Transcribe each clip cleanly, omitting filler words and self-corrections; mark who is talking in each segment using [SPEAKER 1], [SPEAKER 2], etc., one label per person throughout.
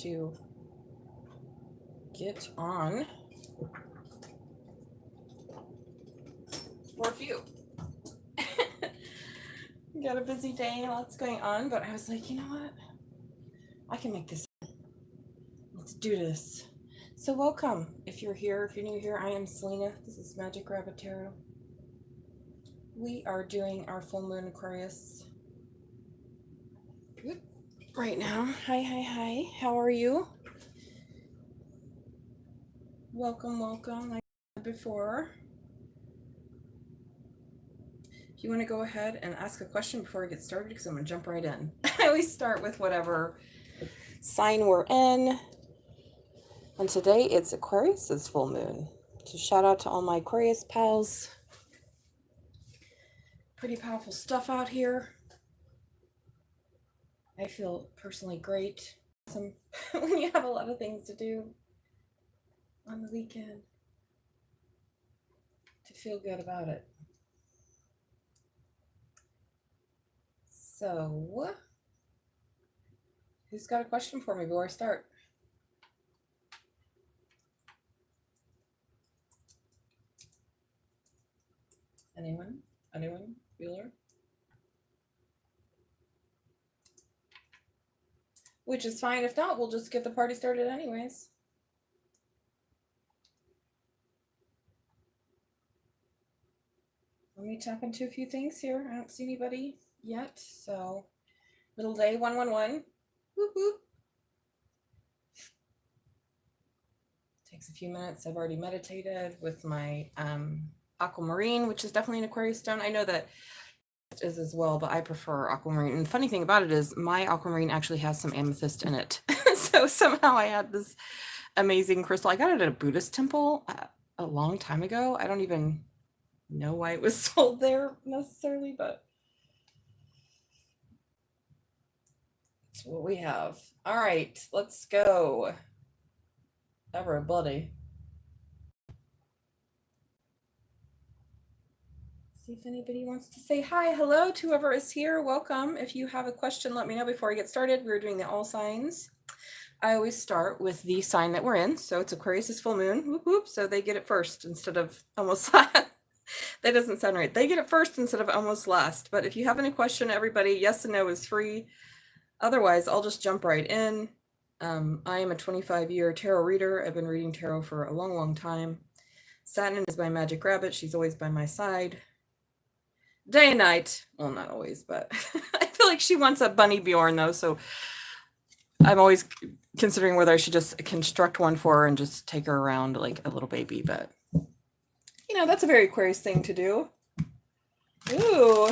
[SPEAKER 1] to get on for a few. Got a busy day, lots going on, but I was like, you know what? I can make this. Let's do this. So welcome. If you're here, if you're new here, I am Salena. This is Magic Rabbit Tarot. We are doing our full moon Aquarius right now. Hi. How are you? Welcome. Like I said before, if you want to go ahead and ask a question before I get started, because I'm going to jump right in. I always start with whatever sign we're in. And today it's Aquarius's full moon. So shout out to all my Aquarius pals. Pretty powerful stuff out here. I feel personally great when you have a lot of things to do on the weekend to feel good about it. So, who's got a question for me before I start? Anyone? Bueller? Which is fine. If not, we'll just get the party started anyways. Let me tap into a few things here. I don't see anybody yet. So, middle day 111. Whoop whoop. Takes a few minutes. I've already meditated with my aquamarine, which is definitely an Aquarius stone. I know that it is as well, but I prefer aquamarine. And the funny thing about it is my aquamarine actually has some amethyst in it. So somehow I had this amazing crystal. I got it at a Buddhist temple a long time ago. I don't even know why it was sold there necessarily, but it's what we have. All right, let's go. Everybody. See if anybody wants to say hi, hello to whoever is here. Welcome. If you have a question, let me know before I get started. We're doing the all signs. I always start with the sign that we're in. So it's Aquarius's full moon. Whoop, whoop. So they get it first instead of almost last. That doesn't sound right. They get it first instead of almost last. But if you have any question, everybody, yes and no is free. Otherwise, I'll just jump right in. I am a 25-year tarot reader. I've been reading tarot for a long time. Satnin is my magic rabbit. She's always by my side. Day and night. Well, not always, but I feel like she wants a bunny Bjorn, though, so I'm always considering whether I should just construct one for her and just take her around like a little baby, but, you know, that's a very Aquarius thing to do. Ooh.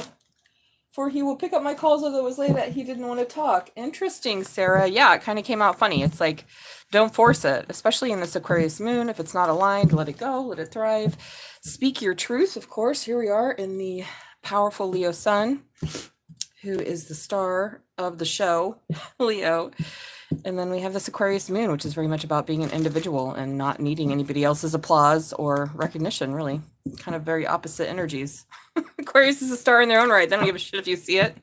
[SPEAKER 1] For he will pick up my calls, although it was late that he didn't want to talk. Interesting, Sarah. Yeah, it kind of came out funny. It's like, don't force it, especially in this Aquarius moon. If it's not aligned, let it go, let it thrive. Speak your truth, of course. Here we are in the powerful Leo sun, who is the star of the show, Leo. And then we have this Aquarius moon, which is very much about being an individual and not needing anybody else's applause or recognition, really. Kind of very opposite energies. Aquarius is a star in their own right. They don't give a shit if you see it.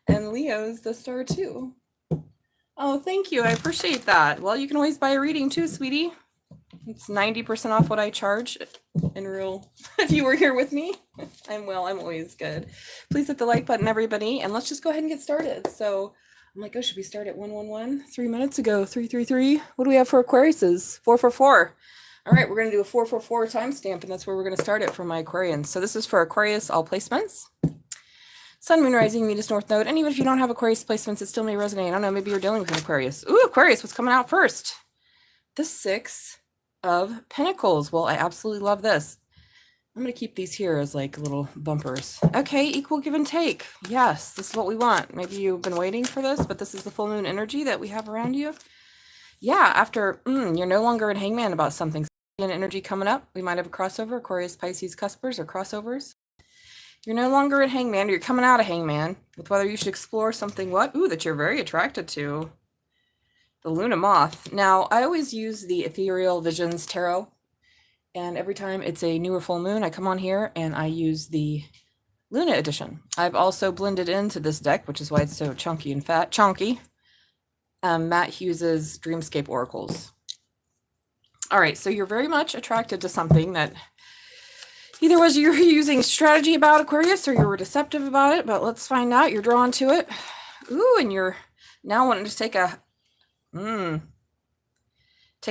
[SPEAKER 1] And Leo's the star too. Oh, thank you. I appreciate that. Well, you can always buy a reading too, sweetie. It's 90% off what I charge in real. If you were here with me, I'm always good. Please hit the like button, everybody. And let's just go ahead and get started. So I'm like, oh, should we start at 111? 3 minutes ago, 333. What do we have for Aquariuses? 444. All right, we're going to do a 444 timestamp, and that's where we're going to start it for my Aquarians. So this is for Aquarius all placements. Sun, Moon, Rising, Venus, North Node. And even if you don't have Aquarius placements, it still may resonate. I don't know, maybe you're dealing with an Aquarius. Ooh, Aquarius, what's coming out first? The 6 of Pentacles. Well, I absolutely love this. I'm going to keep these here as like little bumpers. Okay, equal give and take. Yes, this is what we want. Maybe you've been waiting for this, but this is the full moon energy that we have around you. Yeah, after you're no longer in hangman about something. Energy coming up. We might have a crossover. Aquarius, Pisces, cuspers or crossovers. You're no longer in hangman. You're coming out of hangman with whether you should explore something that you're very attracted to. The Luna Moth. Now, I always use the Ethereal Visions Tarot. And every time it's a newer full moon, I come on here and I use the Luna edition. I've also blended into this deck, which is why it's so chunky and fat. Chunky. Matt Hughes's Dreamscape Oracles. All right, so you're very much attracted to something that either was you're using strategy about, Aquarius, or you were deceptive about it, but let's find out. You're drawn to it. Ooh, and you're now wanting to take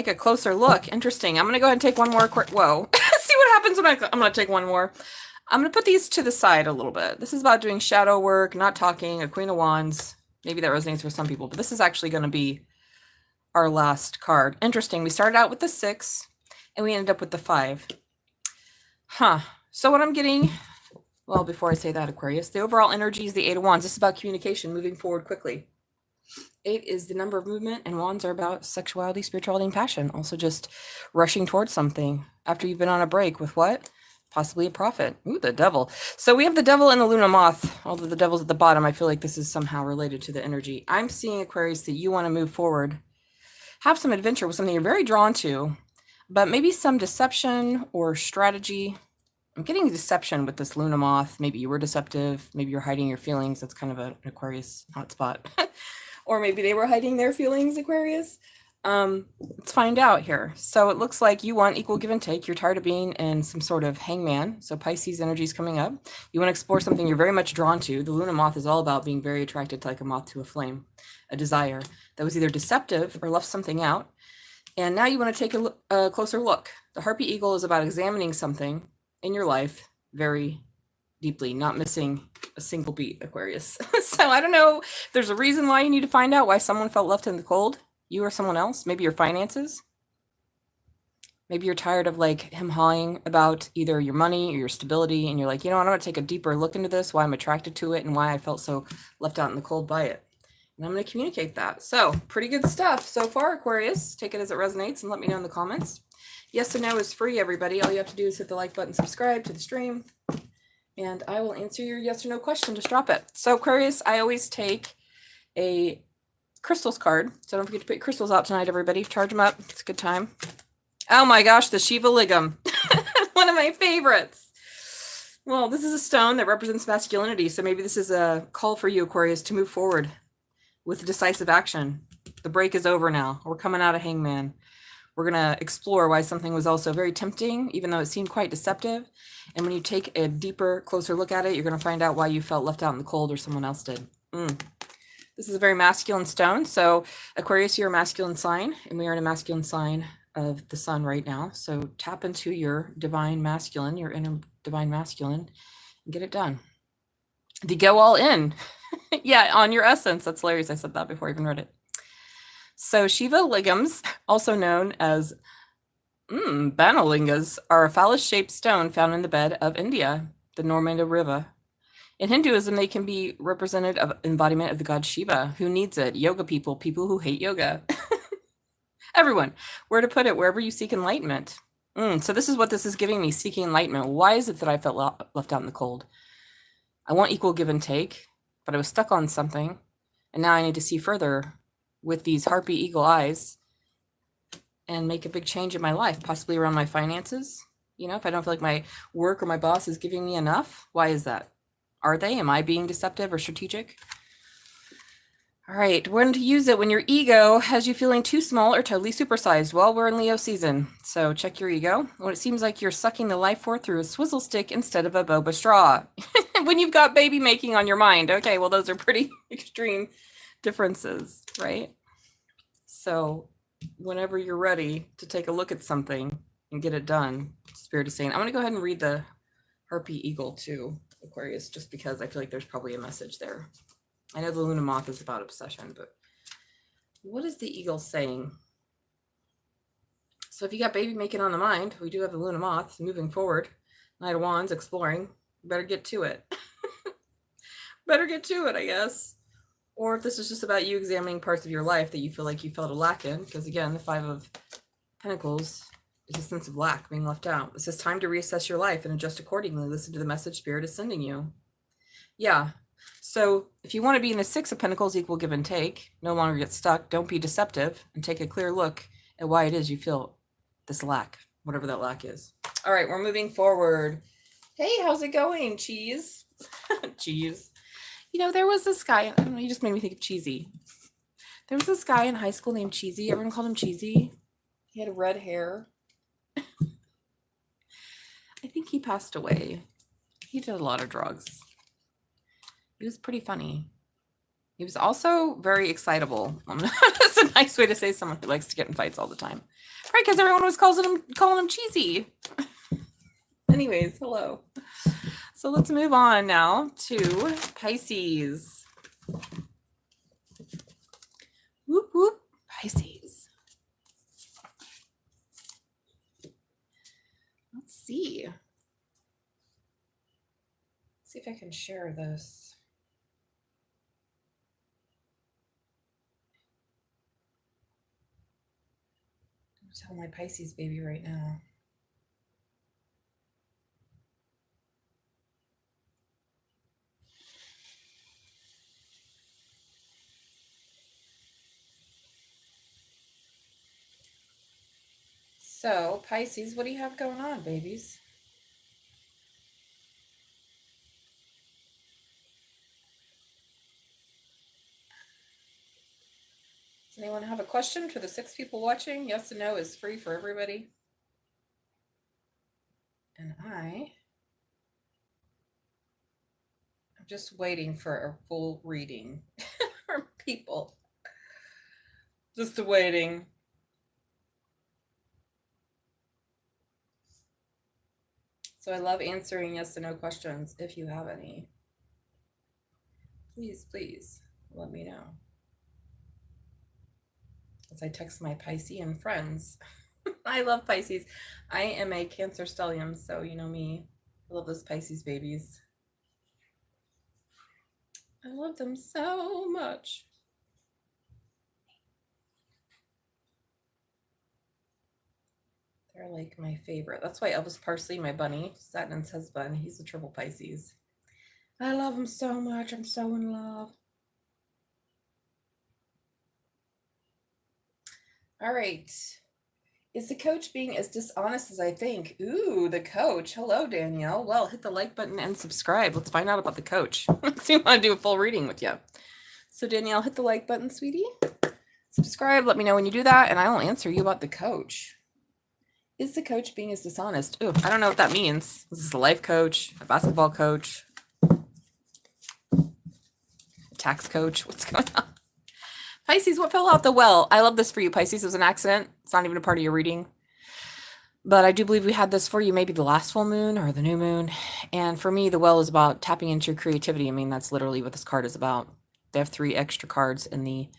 [SPEAKER 1] a closer look. Interesting. I'm going to go ahead and take one more. Whoa. See what happens when I'm going to take one more. I'm going to put these to the side a little bit. This is about doing shadow work, not talking, a Queen of Wands. Maybe that resonates for some people, but this is actually going to be our last card. Interesting. We started out with the 6 and we ended up with the 5. So what I'm getting, well, before I say that, Aquarius, the overall energy is the 8 of Wands. This is about communication, moving forward quickly. 8 is the number of movement, and Wands are about sexuality, spirituality, and passion. Also just rushing towards something after you've been on a break with what? Possibly a prophet. Ooh, the devil. So we have the devil and the Luna moth. Although the devil's at the bottom, I feel like this is somehow related to the energy. I'm seeing, Aquarius, that you want to move forward. Have some adventure with something you're very drawn to, but maybe some deception or strategy. I'm getting deception with this Luna moth. Maybe you were deceptive. Maybe you're hiding your feelings. That's kind of an Aquarius hotspot. Or maybe they were hiding their feelings, Aquarius. Let's find out here. So it looks like you want equal give and take. You're tired of being in some sort of hangman. So Pisces energy is coming up. You want to explore something you're very much drawn to. The Luna moth is all about being very attracted to like a moth to a flame, a desire that was either deceptive or left something out. And now you want to take a closer look. The Harpy Eagle is about examining something in your life very deeply, not missing a single beat, Aquarius. So I don't know if there's a reason why you need to find out why someone felt left in the cold, you or someone else. Maybe your finances. Maybe you're tired of like him hawing about either your money or your stability, and you're like, you know, I want to take a deeper look into this, why I'm attracted to it and why I felt so left out in the cold by it. And I'm going to communicate that. So pretty good stuff so far, Aquarius. Take it as it resonates and let me know in the comments. Yes and no is free, everybody. All you have to do is hit the like button, subscribe to the stream, and I will answer your yes or no question. Just drop it. So Aquarius, I always take a crystals card. So don't forget to put your crystals out tonight, everybody. Charge them up. It's a good time. Oh my gosh, the Shiva Ligam. One of my favorites. Well, this is a stone that represents masculinity. So maybe this is a call for you, Aquarius, to move forward with decisive action. The break is over now. We're coming out of hangman. We're going to explore why something was also very tempting, even though it seemed quite deceptive. And when you take a deeper, closer look at it, you're going to find out why you felt left out in the cold or someone else did. This is a very masculine stone. So Aquarius, you're a masculine sign, and we are in a masculine sign of the sun right now. So tap into your divine masculine, your inner divine masculine, and get it done. The go all in. Yeah, on your essence. That's hilarious. I said that before I even read it. So Shiva Ligams, also known as Banalingas, are a phallus-shaped stone found in the bed of India, the Narmada River. In Hinduism, they can be represented of embodiment of the god Shiva. Who needs it? Yoga people, people who hate yoga. Everyone, where to put it? Wherever you seek enlightenment. So this is what this is giving me, seeking enlightenment. Why is it that I felt left out in the cold? I want equal give and take, but I was stuck on something, and now I need to see further with these harpy eagle eyes and make a big change in my life, possibly around my finances. You know, if I don't feel like my work or my boss is giving me enough, why is that? Are they? Am I being deceptive or strategic? All right, when to use it when your ego has you feeling too small or totally supersized. Well, we're in Leo season, so check your ego. When it seems like you're sucking the life force through a swizzle stick instead of a boba straw. When you've got baby making on your mind. Okay, well, those are pretty extreme differences, right? So whenever you're ready to take a look at something and get it done, Spirit is saying, I'm going to go ahead and read the Harpy Eagle too, Aquarius, just because I feel like there's probably a message there. I know the Luna Moth is about obsession, but what is the eagle saying? So if you got baby making on the mind, we do have the Luna Moth moving forward. Knight of Wands, exploring. You better get to it. Better get to it, I guess. Or if this is just about you examining parts of your life that you feel like you felt a lack in, because again, the 5 of Pentacles is a sense of lack, being left out. This is time to reassess your life and adjust accordingly. Listen to the message Spirit is sending you. Yeah. So if you want to be in the 6 of Pentacles, equal give and take, no longer get stuck, don't be deceptive, and take a clear look at why it is you feel this lack, whatever that lack is. All right, we're moving forward. Hey, how's it going, Cheese? Cheese. You know, there was this guy, I don't know, he just made me think of Cheesy. There was this guy in high school named Cheesy. Everyone called him Cheesy. He had red hair. I think he passed away. He did a lot of drugs. He was pretty funny. He was also very excitable. That's a nice way to say someone who likes to get in fights all the time. Right, because everyone was calling him Cheesy. Anyways, hello. So let's move on now to Pisces. Whoop, whoop, Pisces. Let's see. Let's see if I can share this. Tell my Pisces baby right now. So, Pisces, what do you have going on, babies? Does anyone have a question for the 6 people watching? Yes and no is free for everybody. And I'm just waiting for a full reading from people. Just waiting. So I love answering yes and no questions. If you have any, please let me know. As I text my Piscean friends. I love Pisces. I am a Cancer stellium, so you know me. I love those Pisces babies. I love them so much. They're like my favorite. That's why Elvis Parsley, my bunny, Satnin's husband, he's a triple Pisces. I love him so much. I'm so in love. All right. Is the coach being as dishonest as I think? Ooh, the coach. Hello, Danielle. Well, hit the like button and subscribe. Let's find out about the coach. See, I want to do a full reading with you. So, Danielle, hit the like button, sweetie. Subscribe. Let me know when you do that, and I will answer you about the coach. Is the coach being as dishonest? Ooh, I don't know what that means. Is this a life coach, a basketball coach, a tax coach? What's going on? Pisces, what fell out the well? I love this for you, Pisces. It was an accident. It's not even a part of your reading. But I do believe we had this for you, maybe the last full moon or the new moon. And for me, the well is about tapping into your creativity. I mean, that's literally what this card is about. They have 3 extra cards in the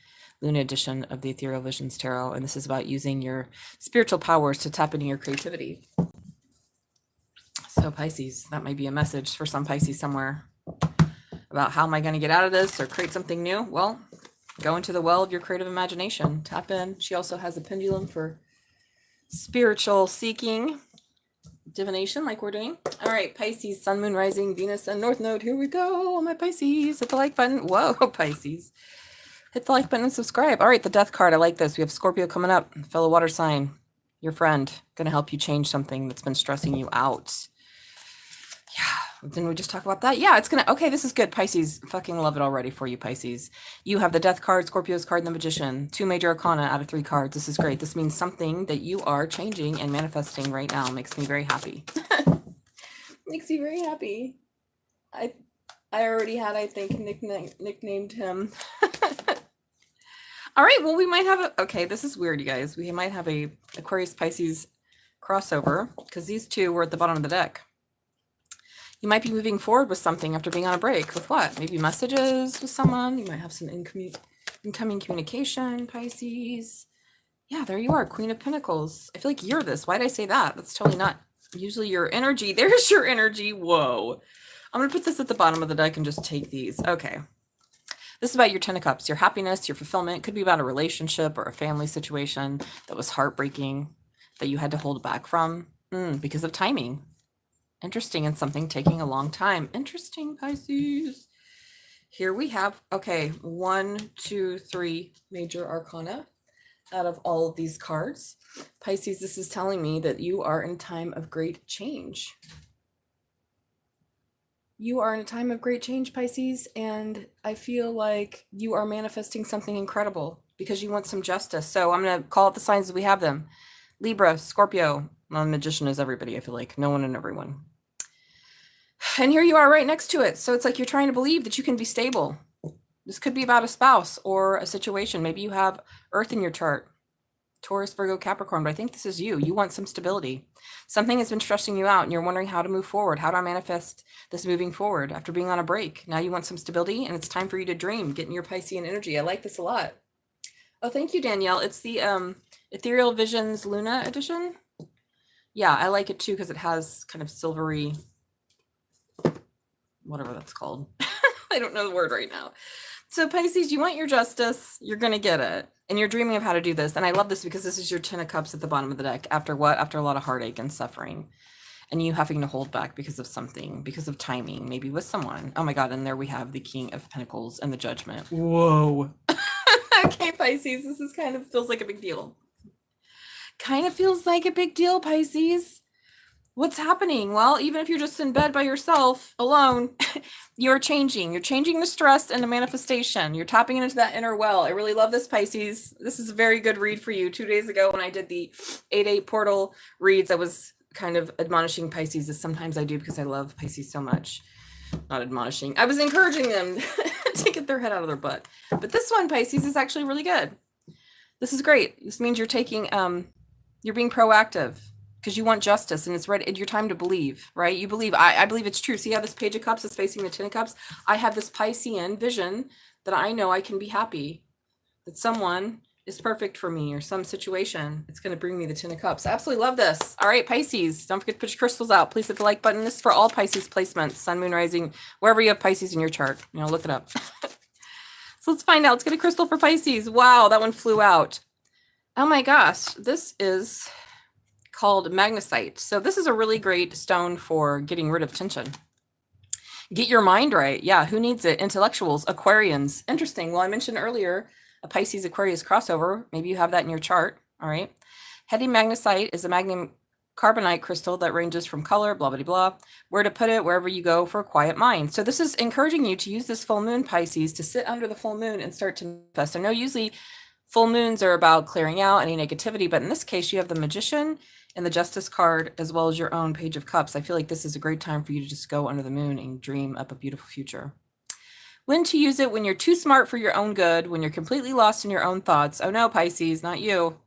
[SPEAKER 1] Luna edition of the Ethereal Visions Tarot. And this is about using your spiritual powers to tap into your creativity. So Pisces, that might be a message for some Pisces somewhere about how am I going to get out of this or create something new? Well, go into the well of your creative imagination. Tap in. She also has a pendulum for spiritual seeking, divination like we're doing. All right, Pisces, Sun, Moon, Rising, Venus, and North Node. Here we go. My Pisces. Hit the like button. Whoa, Pisces. Hit the like button and subscribe. All right, the death card. I like this. We have Scorpio coming up. Fellow water sign. Your friend. Going to help you change something that's been stressing you out. Yeah. Didn't we just talk about that? Yeah, it's going to. Okay, this is good. Pisces. Fucking love it already for you, Pisces. You have the death card, Scorpio's card, and the magician. 2 major arcana out of 3 cards. This is great. This means something that you are changing and manifesting right now. Makes me very happy. Makes me very happy. I already had, I think, nicknamed him. All right, well, we might have a, okay, this is weird, you guys. We might have a Aquarius Pisces crossover because these 2 were at the bottom of the deck. You might be moving forward with something after being on a break. With what? Maybe messages with someone. You might have some incoming communication, Pisces. Yeah, there you are, Queen of Pentacles. I feel like you're this. Why did I say that? That's totally not usually your energy. There's your energy. Whoa. I'm going to put this at the bottom of the deck and just take these. Okay. This is about your 10 of Cups, your happiness, your fulfillment. It could be about a relationship or a family situation that was heartbreaking that you had to hold back from because of timing. Interesting, and something taking a long time. Interesting, Pisces. Here we have, okay, 1, 2, 3 major arcana out of all of these cards. Pisces, this is telling me that you are in a time of great change. You are in a time of great change, Pisces, and I feel like you are manifesting something incredible. because you want some justice. So I'm going to call out the signs as we have them. Libra, Scorpio. Well, magician is everybody, I feel like. No one and everyone. And here you are right next to it. So it's like you're trying to believe that you can be stable. This could be about a spouse or a situation. Maybe you have Earth in your chart. Taurus, Virgo, Capricorn, but I think this is you. You want some stability. Something has been stressing you out and you're wondering how to move forward. How do I manifest this moving forward after being on a break? Now you want some stability and it's time for you to dream. Get in your Piscean energy. I like this a lot. Oh, thank you, Danielle. It's the Ethereal Visions Luna edition. Yeah, I like it too because it has kind of silvery, whatever that's called. I don't know the word right now. So Pisces, you want your justice. You're going to get it. And you're dreaming of how to do this. And I love this because this is your 10 of Cups at the bottom of the deck. After what? After a lot of heartache and suffering. And you having to hold back because of something, because of timing, maybe with someone. Oh my God. And there we have the King of Pentacles and the Judgment. Whoa. Okay, Pisces, this is kind of feels like a big deal. Kind of feels like a big deal, Pisces. What's happening? Well, even if you're just in bed by yourself, alone, you're changing. You're changing the stress and the manifestation. You're tapping into that inner well. I really love this, Pisces. This is a very good read for you. 2 days ago when I did the 8/8 portal reads, I was kind of admonishing Pisces, as sometimes I do because I love Pisces so much. Not admonishing. I was encouraging them to get their head out of their butt. But this one, Pisces, is actually really good. This is great. This means you're taking, you're being proactive. Because you want justice and it's ready. Your time to believe, right? You believe. I believe it's true. See how this Page of Cups is facing the 10 of Cups? I have this Piscean vision that I know I can be happy. That someone is perfect for me or some situation. It's going to bring me the 10 of Cups. I absolutely love this. All right, Pisces. Don't forget to put your crystals out. Please hit the like button. This is for all Pisces placements. Sun, Moon, Rising. Wherever you have Pisces in your chart. Look it up. So let's find out. Let's get a crystal for Pisces. Wow, that one flew out. Oh my gosh. This is called magnesite. So this is a really great stone for getting rid of tension. Get your mind right. Yeah, who needs it? Intellectuals, Aquarians. Interesting. Well, I mentioned earlier a Pisces Aquarius crossover. Maybe you have that in your chart. All right. Heady magnesite is a magnesium carbonate crystal that ranges from color, blah, blah, blah. Where to put it, wherever you go for a quiet mind. So this is encouraging you to use this full moon, Pisces, to sit under the full moon and start to manifest. I know usually full moons are about clearing out any negativity, but in this case, you have the Magician and the Justice card, as well as your own Page of Cups. I feel like this is a great time for you to just go under the moon and dream up a beautiful future. When to use it? When you're too smart for your own good, when you're completely lost in your own thoughts. Oh no, Pisces, not you.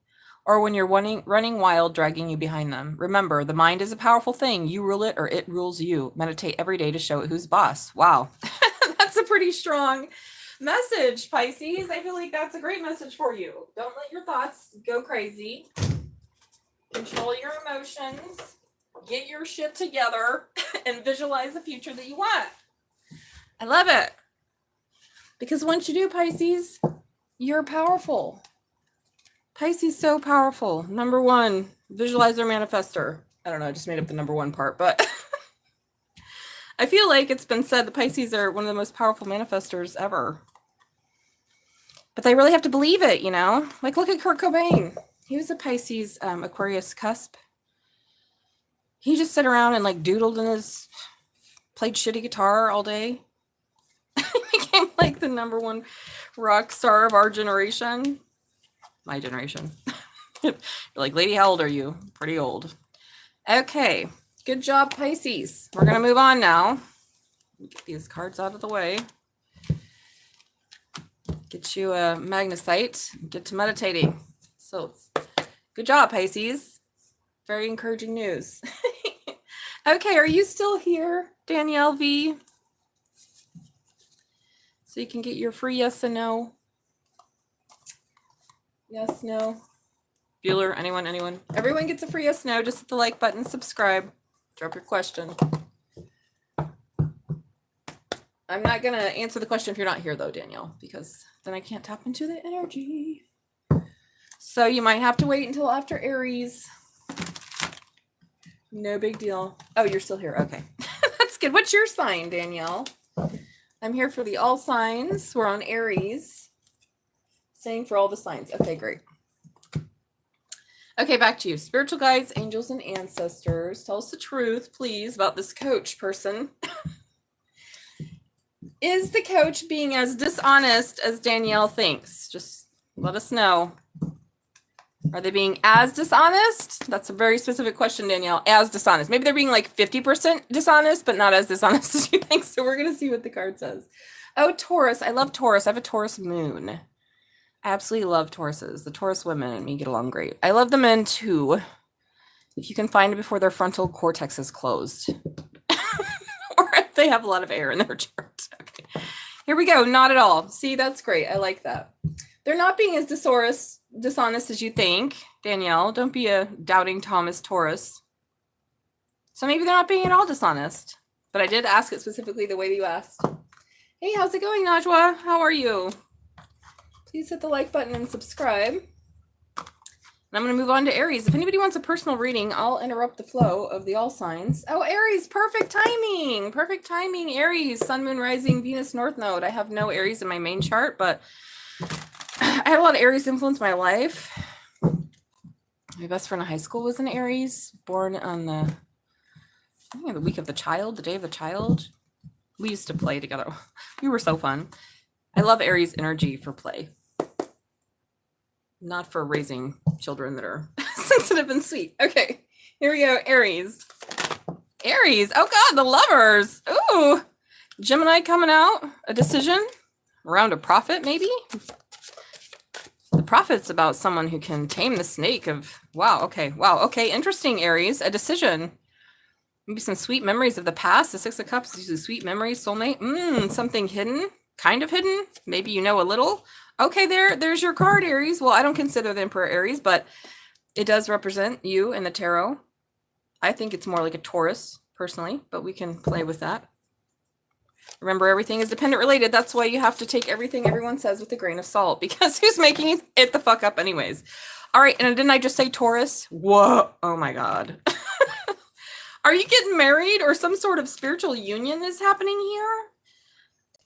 [SPEAKER 1] Or when you're running wild, dragging you behind them. Remember, the mind is a powerful thing. You rule it or it rules you. Meditate every day to show it who's boss. Wow. That's a pretty strong message, Pisces. I feel like that's a great message for you. Don't let your thoughts go crazy. Control your emotions, get your shit together, and visualize the future that you want. I love it. Because once you do, Pisces, you're powerful. Pisces so powerful. Number one, visualizer manifester. I don't know, I just made up the number one part, but I feel like it's been said the Pisces are one of the most powerful manifestors ever. But they really have to believe it, Like, look at Kurt Cobain. He was a Pisces Aquarius cusp. He just sat around and doodled in played shitty guitar all day. He became like the number one rock star of our generation. My generation. You're like, lady, how old are you? Pretty old. Okay. Good job, Pisces. We're going to move on now. Get these cards out of the way. Get you a magnesite. Get to meditating. So, good job, Pisces. Very encouraging news. Okay, are you still here, Danielle V? So you can get your free yes and no. Yes, no. Bueller, anyone? Everyone gets a free yes, no. Just hit the like button, subscribe, drop your question. I'm not going to answer the question if you're not here, though, Danielle, because then I can't tap into the energy. So you might have to wait until after Aries. No big deal. Oh, you're still here. Okay. That's good. What's your sign, Danielle? I'm here for the all signs. We're on Aries. Saying for all the signs. Okay, great. Okay, back to you. Spiritual guides, angels, and ancestors. Tell us the truth, please, about this coach person. Is the coach being as dishonest as Danielle thinks? Just Let us know. Are they being as dishonest? That's a very specific question, Danielle. As dishonest. Maybe they're being like 50% dishonest, but not as dishonest as you think. So we're going to see what the card says. Oh, Taurus. I love Taurus. I have a Taurus moon. I absolutely love Tauruses. The Taurus women and me get along great. I love the men too. If you can find it before their frontal cortex is closed. Or if they have a lot of air in their chart. Okay. Here we go. Not at all. See, that's great. I like that. They're not being as dishonest as you think, Danielle. Don't be a doubting Thomas Taurus. So maybe they're not being at all dishonest. But I did ask it specifically the way that you asked. Hey, how's it going, Najwa? How are you? Please hit the like button and subscribe. And I'm going to move on to Aries. If anybody wants a personal reading, I'll interrupt the flow of the all signs. Oh, Aries, perfect timing. Perfect timing, Aries. Sun, Moon, Rising, Venus, North Node. I have no Aries in my main chart, but I had a lot of Aries influence in my life. My best friend in high school was an Aries, born on the week of the child, the day of the child. We used to play together. We were so fun. I love Aries energy for play. Not for raising children that are sensitive and sweet. Okay, here we go. Aries. Aries. Oh God, the lovers. Ooh. Gemini coming out. A decision around a prophet, maybe? The prophet's about someone who can tame the snake of, wow, okay. Wow, okay, interesting, Aries. A decision. Maybe some sweet memories of the past. The Six of Cups is usually sweet memories, soulmate. Something hidden. Kind of hidden. Maybe you know a little. Okay, there's your card, Aries. Well, I don't consider the Emperor Aries, but it does represent you in the tarot. I think it's more like a Taurus, personally, but we can play with that. Remember, everything is dependent related. That's why you have to take everything everyone says with a grain of salt, because who's making it the fuck up anyways? All right, and didn't I just say Taurus? Whoa, oh my God. Are you getting married or some sort of spiritual union is happening here?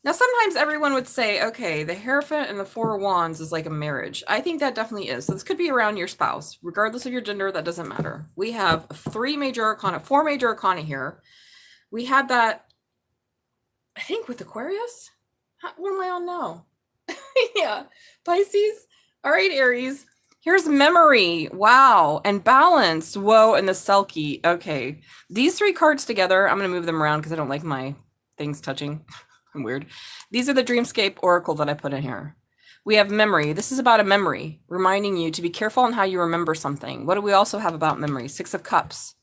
[SPEAKER 1] Now, sometimes everyone would say, okay, the Hierophant and the Four of Wands is like a marriage. I think that definitely is. So this could be around your spouse. Regardless of your gender, that doesn't matter. We have four major arcana here. We had that, I think, with Aquarius. What am I on now? Yeah, Pisces. All right, Aries. Here's memory. Wow. And balance. Whoa. And the Selkie. Okay. These three cards together, I'm going to move them around because I don't like my things touching. I'm weird. These are the Dreamscape Oracle that I put in here. We have memory. This is about a memory, reminding you to be careful on how you remember something. What do we also have about memory? Six of Cups.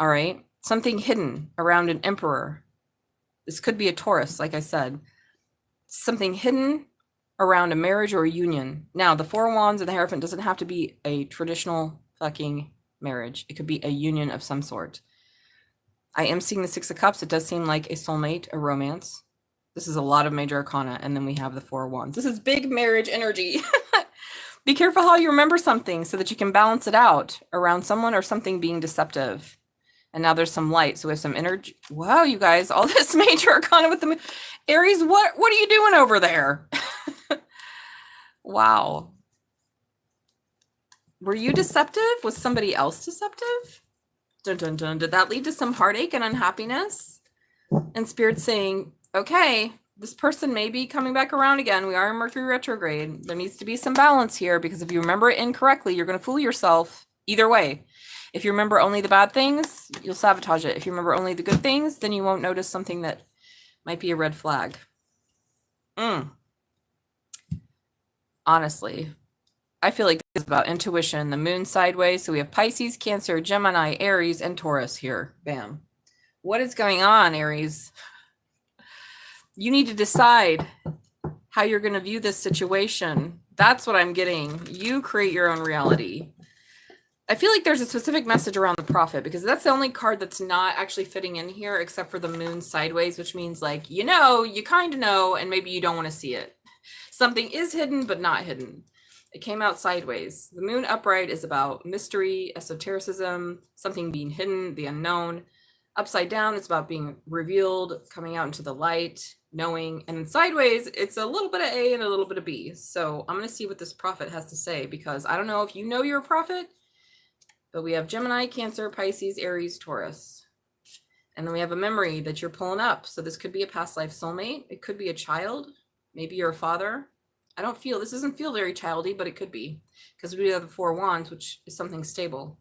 [SPEAKER 1] All right. Something hidden around an Emperor. This could be a Taurus, like I said. Something hidden around a marriage or a union. Now, the Four of Wands and the Hierophant doesn't have to be a traditional fucking marriage. It could be a union of some sort. I am seeing the Six of Cups. It does seem like a soulmate, a romance. This is a lot of major arcana. And then we have the Four of Wands. This is big marriage energy. Be careful how you remember something so that you can balance it out around someone or something being deceptive. And now there's some light. So we have some energy. Wow, you guys, all this major arcana with the Aries. What are you doing over there? Wow. Were you deceptive? Was somebody else deceptive? Dun, dun, dun. Did that lead to some heartache and unhappiness? And Spirit saying, okay, this person may be coming back around again. We are in Mercury retrograde. There needs to be some balance here, because if you remember it incorrectly, you're going to fool yourself either way. If you remember only the bad things, you'll sabotage it. If you remember only the good things, then you won't notice something that might be a red flag. Honestly, I feel like this is about intuition. The moon sideways. So we have Pisces, Cancer, Gemini, Aries, and Taurus here. Bam. What is going on, Aries? You need to decide how you're going to view this situation. That's what I'm getting. You create your own reality. I feel like there's a specific message around the Prophet, because that's the only card that's not actually fitting in here except for the moon sideways, which means like, you know, you kind of know, and maybe you don't want to see it. Something is hidden, but not hidden. It came out sideways. The moon upright is about mystery, esotericism, something being hidden, the unknown. Upside down, it's about being revealed, coming out into the light, knowing. And sideways, it's a little bit of A and a little bit of B. So I'm going to see what this Prophet has to say, because I don't know if you know you're a prophet, but we have Gemini, Cancer, Pisces, Aries, Taurus. And then we have a memory that you're pulling up. So this could be a past life soulmate. It could be a child. Maybe you're a father. I don't feel, this doesn't feel very childy, but it could be because we have the Four Wands, which is something stable.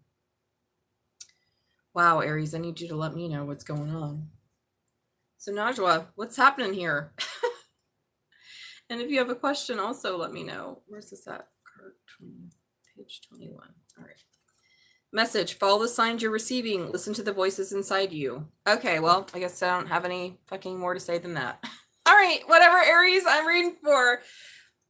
[SPEAKER 1] Wow, Aries, I need you to let me know what's going on. So Najwa, what's happening here? And if you have a question, also let me know. Where's this at? Page 21. All right. Message, follow the signs you're receiving. Listen to the voices inside you. Okay, well, I guess I don't have any fucking more to say than that. All right, whatever, Aries, I'm reading for.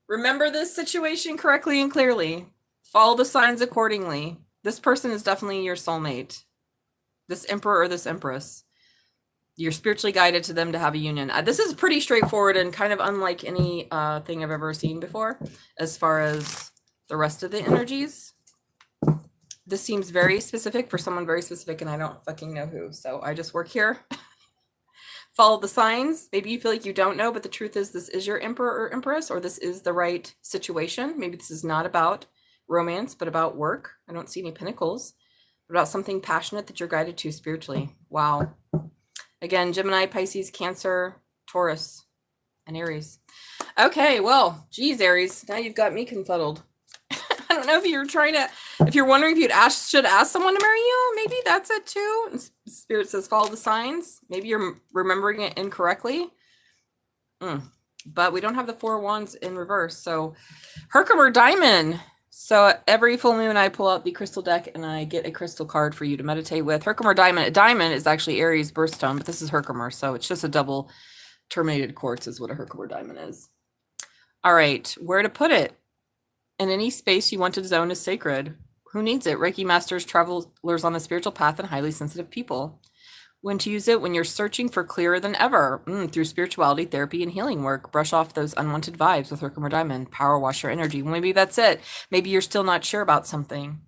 [SPEAKER 1] Remember this situation correctly and clearly. Follow the signs accordingly. This person is definitely your soulmate. This emperor or this empress. You're spiritually guided to them to have a union. This is pretty straightforward and kind of unlike any thing I've ever seen before as far as the rest of the energies. This seems very specific for someone very specific, and I don't fucking know who. So I just work here. Follow the signs. Maybe you feel like you don't know, but the truth is this is your emperor or empress, or this is the right situation. Maybe this is not about romance, but about work. I don't see any pentacles. About something passionate that you're guided to spiritually. Wow. Again, Gemini, Pisces, Cancer, Taurus, and Aries. Okay, well, geez, Aries, now you've got me confuddled. I don't know if you're trying to, if you're wondering if should ask someone to marry you, maybe that's it too. And Spirit says follow the signs. Maybe you're remembering it incorrectly. But we don't have the Four Wands in reverse. So Herkimer Diamond. So every full moon, I pull out the crystal deck and I get a crystal card for you to meditate with. Herkimer Diamond. A diamond is actually Aries birthstone, but this is Herkimer. So it's just a double terminated quartz is what a Herkimer Diamond is. All right. Where to put it? In any space you want to zone is sacred. Who needs it? Reiki masters, travelers on the spiritual path, and highly sensitive people. When to use it? When you're searching for clearer than ever. Through spirituality, therapy, and healing work. Brush off those unwanted vibes with Herkimer Diamond. Power wash your energy. Well, maybe that's it. Maybe you're still not sure about something.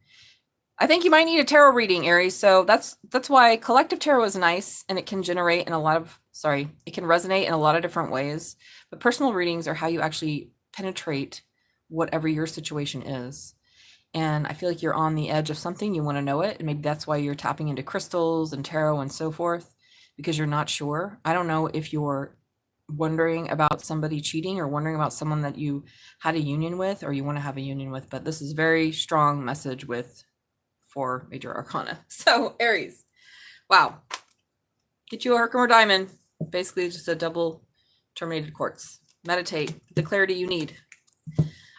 [SPEAKER 1] I think you might need a tarot reading, Aries. So that's why collective tarot is nice, and it can generate in a lot of, it can resonate in a lot of different ways. But personal readings are how you actually penetrate whatever your situation is. And I feel like you're on the edge of something, you want to know it, and maybe that's why you're tapping into crystals and tarot and so forth, because you're not sure. I don't know if you're wondering about somebody cheating or wondering about someone that you had a union with or you want to have a union with, but this is very strong message with 4 major arcana. So Aries, wow, get you a Herkimer Diamond, basically just a double terminated quartz. Meditate, the clarity you need.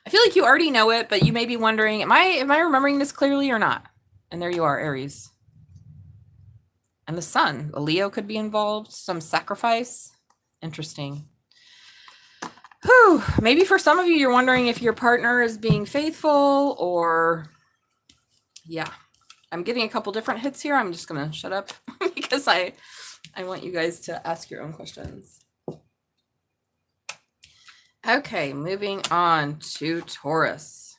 [SPEAKER 1] I feel like you already know it, but you may be wondering, am I remembering this clearly or not? And there you are, Aries. And the sun, a Leo could be involved, some sacrifice. Interesting. Whew. Maybe for some of you, you're wondering if your partner is being faithful or, yeah. I'm getting a couple different hits here. I'm just going to shut up because I want you guys to ask your own questions. Okay, moving on to Taurus.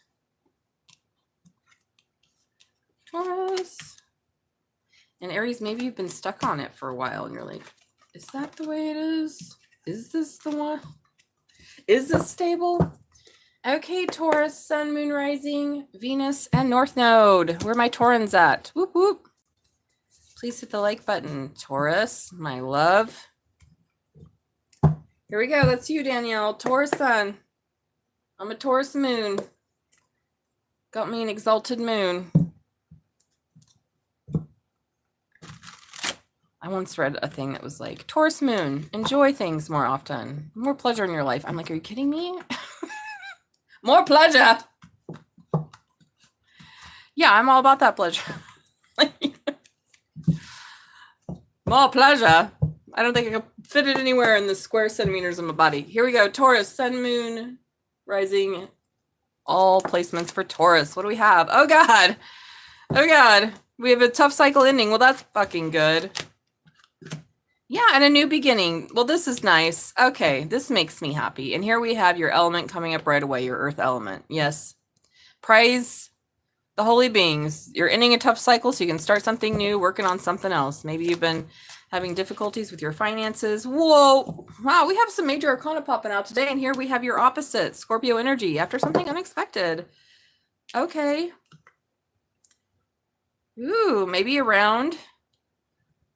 [SPEAKER 1] Taurus. And Aries, maybe you've been stuck on it for a while and you're like, is that the way it is? Is this the one? Is this stable? Okay, Taurus, Sun, Moon, Rising, Venus, and North Node. Where are my Taurans at? Whoop, whoop. Please hit the like button. Taurus, my love. Here we go. That's you, Danielle. Taurus Sun. I'm a Taurus Moon. Got me an exalted moon. I once read a thing that was like, Taurus Moon, enjoy things more often. More pleasure in your life. I'm like, are you kidding me? More pleasure. Yeah, I'm all about that pleasure. More pleasure. I don't think I can fit it anywhere in the square centimeters of my body. Here we go. Taurus, Sun, Moon, Rising. All placements for Taurus. What do we have? Oh, God. Oh, God. We have a tough cycle ending. Well, that's fucking good. Yeah, and a new beginning. Well, this is nice. Okay, this makes me happy. And here we have your element coming up right away, your earth element. Yes. Praise the holy beings. You're ending a tough cycle so you can start something new, working on something else. Maybe you've been having difficulties with your finances. Whoa. Wow, we have some major arcana popping out today. And here we have your opposite, Scorpio energy, after something unexpected. Okay. Ooh, maybe around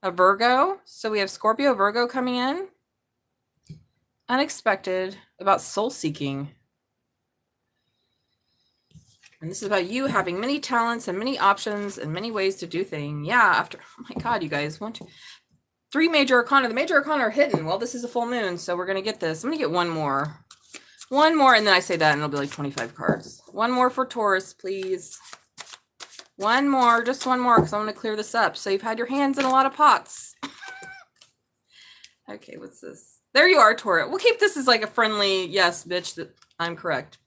[SPEAKER 1] a Virgo. So we have Scorpio, Virgo coming in. Unexpected, about soul seeking. And this is about you having many talents and many options and many ways to do things. Yeah, after, oh my God, you guys, 1, 2, 3 major arcana. The major arcana are hidden. Well, this is a full moon, so we're going to get this. I'm going to get one more. One more, and then I say that, and it'll be like 25 cards. One more for Taurus, please. One more, just one more, because I want to clear this up. So you've had your hands in a lot of pots. Okay, what's this? There you are, Taurus. We'll keep this as like a friendly, yes, bitch, that I'm correct.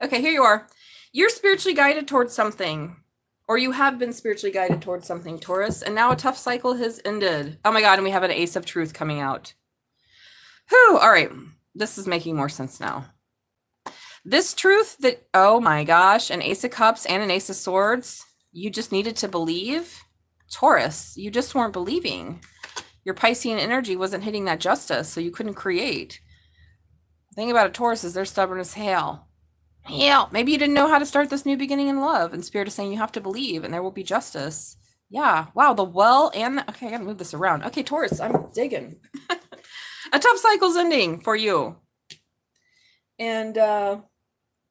[SPEAKER 1] Okay, here you are. You're spiritually guided towards something, or you have been spiritually guided towards something, Taurus, and now a tough cycle has ended. Oh my God, and we have an Ace of Truth coming out. Whew, all right. This is making more sense now. This truth that, oh my gosh, an Ace of Cups and an Ace of Swords, you just needed to believe. Taurus, you just weren't believing. Your Piscean energy wasn't hitting that justice, so you couldn't create. The thing about a Taurus is they're stubborn as hell. Yeah, maybe you didn't know how to start this new beginning in love, and Spirit is saying you have to believe, and there will be justice. Yeah, wow, the well and okay, I gotta move this around. Okay, Taurus, I'm digging. A tough cycle's ending for you. And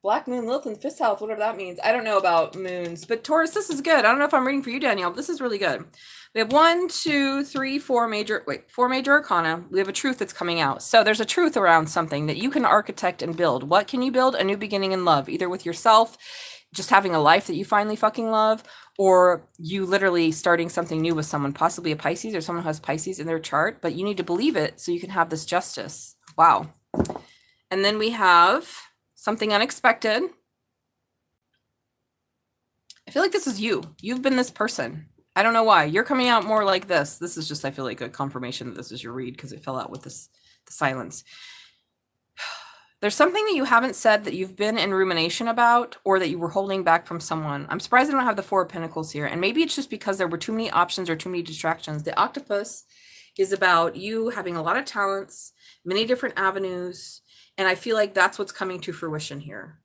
[SPEAKER 1] Black Moon, Lilith, and Fifth House, whatever that means. I don't know about moons, but Taurus, this is good. I don't know if I'm reading for you, Danielle, but this is really good. We have 1, 2, 3, 4 major arcana. We have a truth that's coming out. So there's a truth around something that you can architect and build. What can you build? A new beginning in love, either with yourself, just having a life that you finally fucking love, or you literally starting something new with someone, possibly a Pisces or someone who has Pisces in their chart, but you need to believe it so you can have this justice. Wow. And then we have something unexpected. I feel like this is you. You've been this person. I don't know why. You're coming out more like this. This is just, I feel like, a confirmation that this is your read because it fell out with the silence. There's something that you haven't said that you've been in rumination about or that you were holding back from someone. I'm surprised I don't have the 4 of Pentacles here. And maybe it's just because there were too many options or too many distractions. The octopus is about you having a lot of talents, many different avenues. And I feel like that's what's coming to fruition here.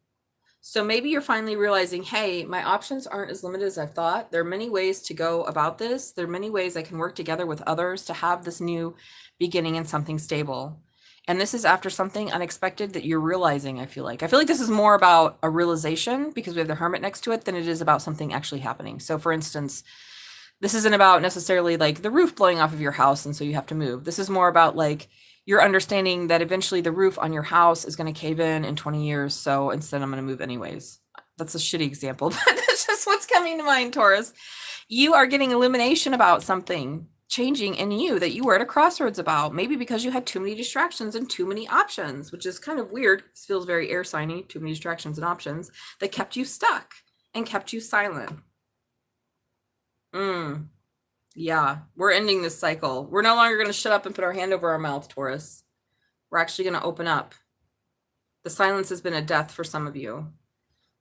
[SPEAKER 1] So maybe you're finally realizing, hey, my options aren't as limited as I thought. There are many ways to go about this. There are many ways I can work together with others to have this new beginning in something stable. And this is after something unexpected that you're realizing, I feel like. I feel like this is more about a realization because we have the Hermit next to it than it is about something actually happening. So for instance, this isn't about necessarily like the roof blowing off of your house and so you have to move. This is more about like you're understanding that eventually the roof on your house is going to cave in 20 years. So instead I'm going to move anyways. That's a shitty example, but that's just what's coming to mind, Taurus. You are getting illumination about something changing in you that you were at a crossroads about, maybe because you had too many distractions and too many options, which is kind of weird. It feels very air signy, too many distractions and options that kept you stuck and kept you silent. Yeah, we're ending this cycle. We're no longer going to shut up and put our hand over our mouth, Taurus. We're actually going to open up. The silence has been a death for some of you.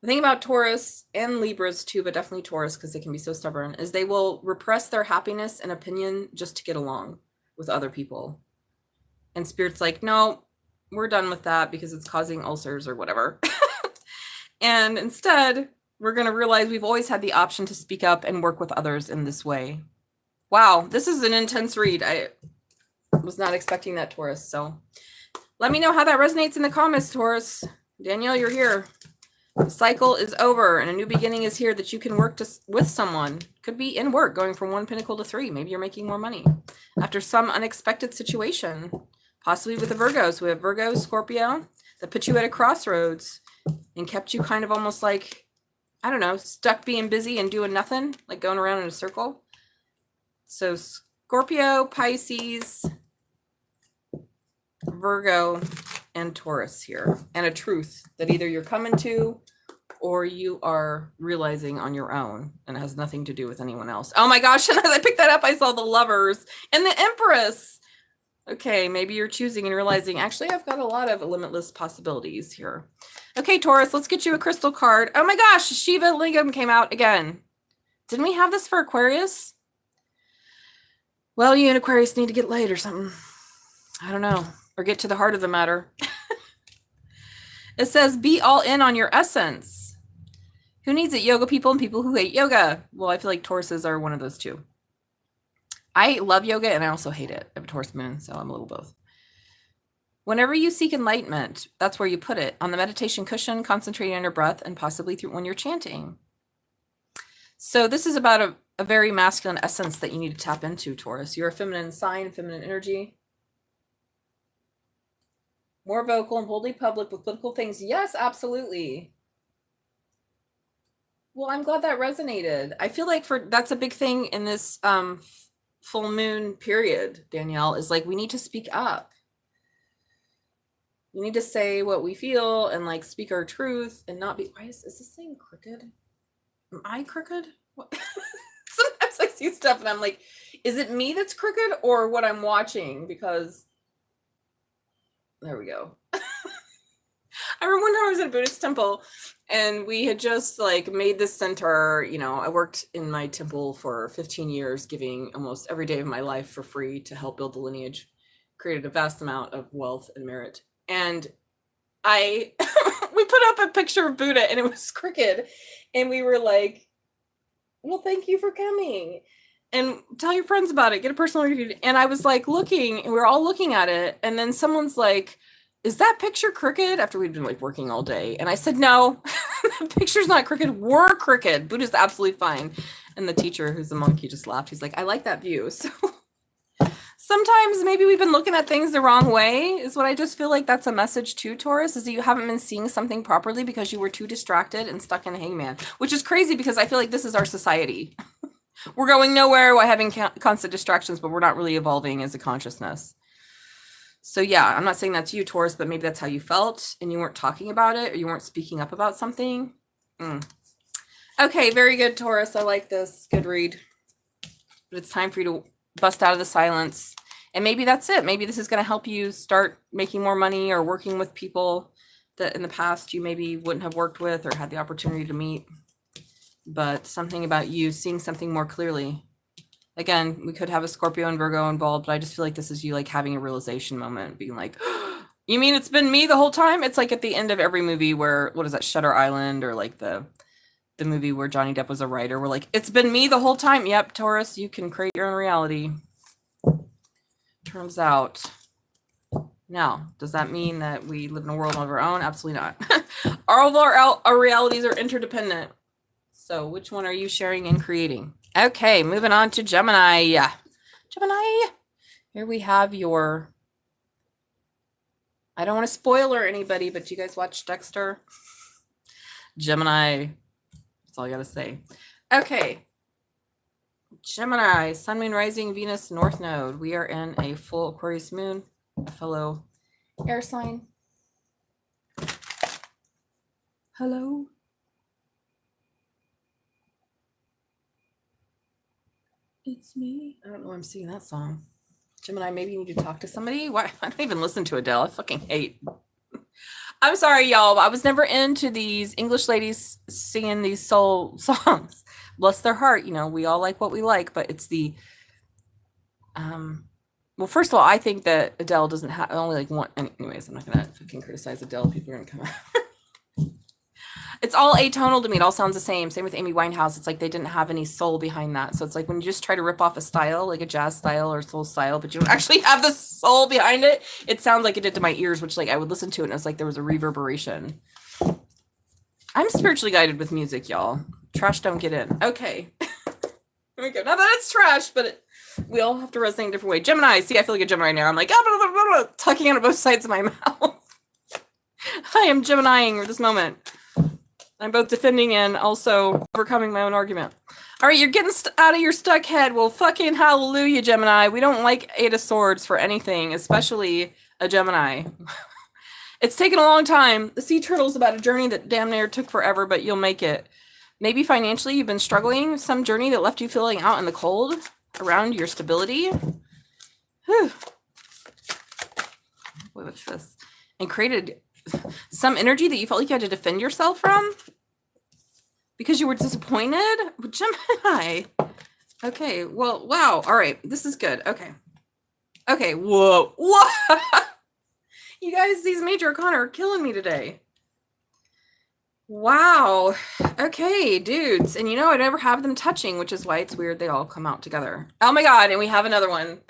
[SPEAKER 1] The thing about Taurus and Libras too, but definitely Taurus because they can be so stubborn, is they will repress their happiness and opinion just to get along with other people. And Spirit's like, no, we're done with that because it's causing ulcers or whatever. And instead, we're going to realize we've always had the option to speak up and work with others in this way. Wow, this is an intense read. I was not expecting that, Taurus. So let me know how that resonates in the comments, Taurus. Danielle, you're here. The cycle is over and a new beginning is here that you can work with someone. Could be in work, going from 1 Pentacle to 3. Maybe you're making more money after some unexpected situation, possibly with the Virgos. We have Virgo, Scorpio that put you at a crossroads and kept you kind of almost like, I don't know, stuck being busy and doing nothing, like going around in a circle. So Scorpio, Pisces, Virgo, and Taurus here. And a truth that either you're coming to or you are realizing on your own and it has nothing to do with anyone else. Oh my gosh, and as I picked that up, I saw the Lovers and the Empress. Okay, maybe you're choosing and realizing, actually, I've got a lot of limitless possibilities here. Okay, Taurus, let's get you a crystal card. Oh my gosh, Shiva Lingam came out again. Didn't we have this for Aquarius? Well, you and Aquarius need to get laid or something. I don't know. Or get to the heart of the matter. It says, be all in on your essence. Who needs it? Yoga people and people who hate yoga. Well, I feel like Tauruses are one of those two. I love yoga and I also hate it. I have a Taurus moon, so I'm a little both. Whenever you seek enlightenment, that's where you put it, on the meditation cushion, concentrating on your breath, and possibly through when you're chanting. So this is about a very masculine essence that you need to tap into, Taurus. You're a feminine sign, feminine energy. More vocal and boldly public with political things. Yes, absolutely. Well, I'm glad that resonated. I feel like that's a big thing in this full moon period, Danielle, is like we need to speak up. We need to say what we feel and like speak our truth and not be. Why is this thing crooked? Am I crooked? What? Sometimes I see stuff and I'm like, is it me that's crooked or what I'm watching? Because there we go. I remember one time I was at a Buddhist temple and we had just like made this center. You know, I worked in my temple for 15 years, giving almost every day of my life for free to help build the lineage, created a vast amount of wealth and merit. And we put up a picture of Buddha and it was crooked. And we were like, well, thank you for coming. And tell your friends about it. Get a personal review. And I was like looking, and we were all looking at it. And then someone's like, is that picture crooked? After we'd been like working all day. And I said, no, the picture's not crooked. We're crooked. Buddha's absolutely fine. And the teacher, who's a monk, he just laughed. He's like, I like that view. So sometimes maybe we've been looking at things the wrong way is what I just feel like that's a message to, Taurus, is that you haven't been seeing something properly because you were too distracted and stuck in a hangman, which is crazy because I feel like this is our society. We're going nowhere while having constant distractions, but we're not really evolving as a consciousness. So yeah, I'm not saying that's you, Taurus, but maybe that's how you felt and you weren't talking about it or you weren't speaking up about something. Okay, very good, Taurus. I like this. Good read. But it's time for you to bust out of the silence. And maybe that's it. Maybe this is going to help you start making more money or working with people that in the past you maybe wouldn't have worked with or had the opportunity to meet. But something about you seeing something more clearly. Again, we could have a Scorpio and Virgo involved, but I just feel like this is you like having a realization moment, being like, you mean it's been me the whole time? It's like at the end of every movie where, what is that, Shutter Island, or like the movie where Johnny Depp was a writer. We're like, it's been me the whole time. Yep, Taurus, you can create your own reality. Turns out. Now, does that mean that we live in a world of our own? Absolutely not. All of our realities are interdependent. So which one are you sharing and creating? Okay, moving on to Gemini. Gemini. Here we have your... I don't want to spoiler anybody, but you guys watch Dexter? Gemini. That's all I got to say. Okay. Gemini, Sun, Moon, Rising, Venus, North Node. We are in a full Aquarius moon, a fellow air sign. Hello. It's me. I don't know why I'm singing that song. Gemini, maybe you need to talk to somebody. Why? I don't even listen to Adele. I fucking hate. I'm sorry, y'all. I was never into these English ladies singing these soul songs. Bless their heart. You know, we all like what we like, but it's the, well, first of all, I think that Adele doesn't have only like one. Anyways, I'm not going to fucking criticize Adele. People are going to come out. It's all atonal to me. It all sounds the same. Same with Amy Winehouse. It's like they didn't have any soul behind that. So it's like when you just try to rip off a style, like a jazz style or soul style, but you don't actually have the soul behind it, it sounds like it did to my ears, which like I would listen to it and it was like there was a reverberation. I'm spiritually guided with music, y'all. Trash don't get in. Okay. Here we go. Not that it's trash, but we all have to resonate in a different way. Gemini. See, I feel like a Gemini now. I'm like, tucking out of both sides of my mouth. I am Geminiing this moment. I'm both defending and also overcoming my own argument. All right, you're getting out of your stuck head. Well, fucking hallelujah, Gemini. We don't like Eight of Swords for anything, especially a Gemini. It's taken a long time. The sea turtle's about a journey that damn near took forever, but you'll make it. Maybe financially you've been struggling. Some journey that left you feeling out in the cold around your stability. Whew. What's this? And created some energy that you felt like you had to defend yourself from because you were disappointed. Gemini. Okay. Well, wow. All right. This is good. Okay. Whoa. You guys, these major arcana are killing me today. Wow. Okay, dudes. And you know, I never have them touching, which is why it's weird they all come out together. Oh my God. And we have another one.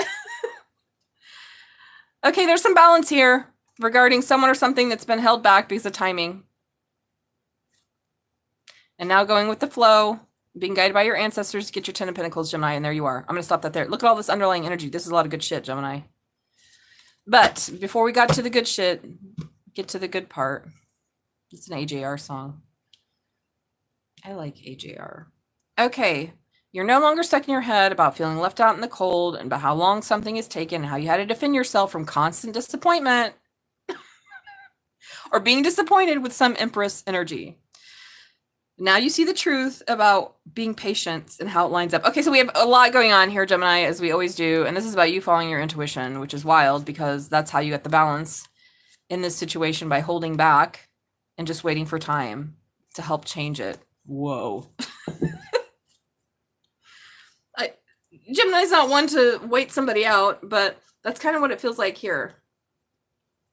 [SPEAKER 1] Okay. There's some balance here. regarding someone or something that's been held back because of timing. And now going with the flow, being guided by your ancestors, get your 10 of Pentacles, Gemini, and there you are. I'm going to stop that there. Look at all this underlying energy. This is a lot of good shit, Gemini. But before we got to the good shit, get to the good part. It's an AJR song. I like AJR. Okay. You're no longer stuck in your head about feeling left out in the cold and about how long something is taken, how you had to defend yourself from constant disappointment or being disappointed with some Empress energy. Now you see the truth about being patient and how it lines up. Okay, so we have a lot going on here, Gemini, as we always do. And this is about you following your intuition, which is wild because that's how you get the balance in this situation, by holding back and just waiting for time to help change it. Whoa. Gemini's not one to wait somebody out, but that's kind of what it feels like here.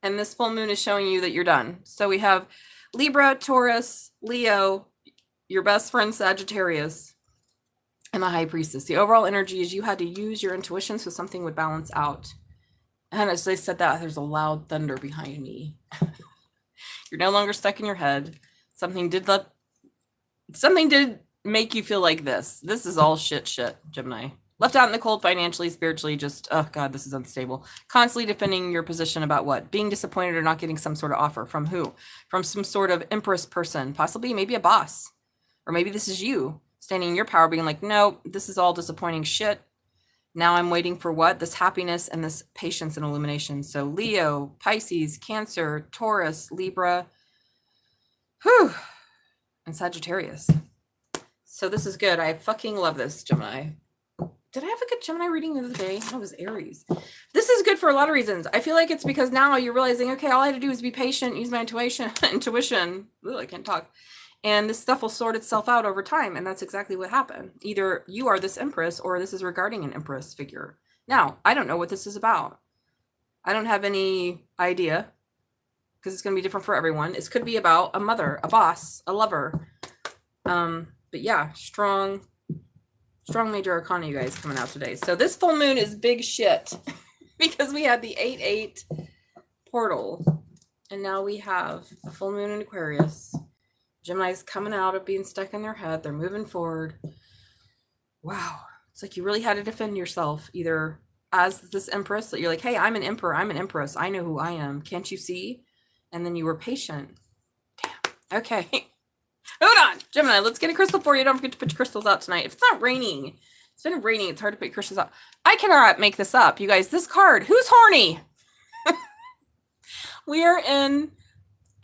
[SPEAKER 1] And this full moon is showing you that you're done. So we have Libra, Taurus, Leo, your best friend Sagittarius, and the High Priestess. The overall energy is you had to use your intuition so something would balance out. And as they said that, there's a loud thunder behind me. You're no longer stuck in your head. Something did make you feel like this. This is all shit, Gemini. Left out in the cold financially, spiritually, just, oh God, this is unstable. Constantly defending your position about what? Being disappointed or not getting some sort of offer. From who? From some sort of Empress person, possibly maybe a boss. Or maybe this is you standing in your power being like, no, this is all disappointing shit. Now I'm waiting for what? This happiness and this patience and illumination. So Leo, Pisces, Cancer, Taurus, Libra, and Sagittarius. So this is good. I fucking love this, Gemini. Did I have a good Gemini reading the other day? No, it was Aries. This is good for a lot of reasons. I feel like it's because now you're realizing, okay, all I had to do is be patient, use my intuition. Ooh, I can't talk. And this stuff will sort itself out over time. And that's exactly what happened. Either you are this Empress or this is regarding an Empress figure. Now, I don't know what this is about. I don't have any idea because it's going to be different for everyone. It could be about a mother, a boss, a lover. But yeah, strong major arcana, you guys, coming out today. So this full moon is big shit because we had the 8-8 portal. And now we have a full moon in Aquarius. Gemini's coming out of being stuck in their head. They're moving forward. Wow. It's like you really had to defend yourself, either as this Empress, that you're like, hey, I'm an emperor. I'm an Empress. I know who I am. Can't you see? And then you were patient. Damn. Okay. Hold on. Gemini, let's get a crystal for you. Don't forget to put your crystals out tonight. If it's not raining, it's been raining. It's hard to put crystals out. I cannot make this up. You guys, this card, who's horny? We are in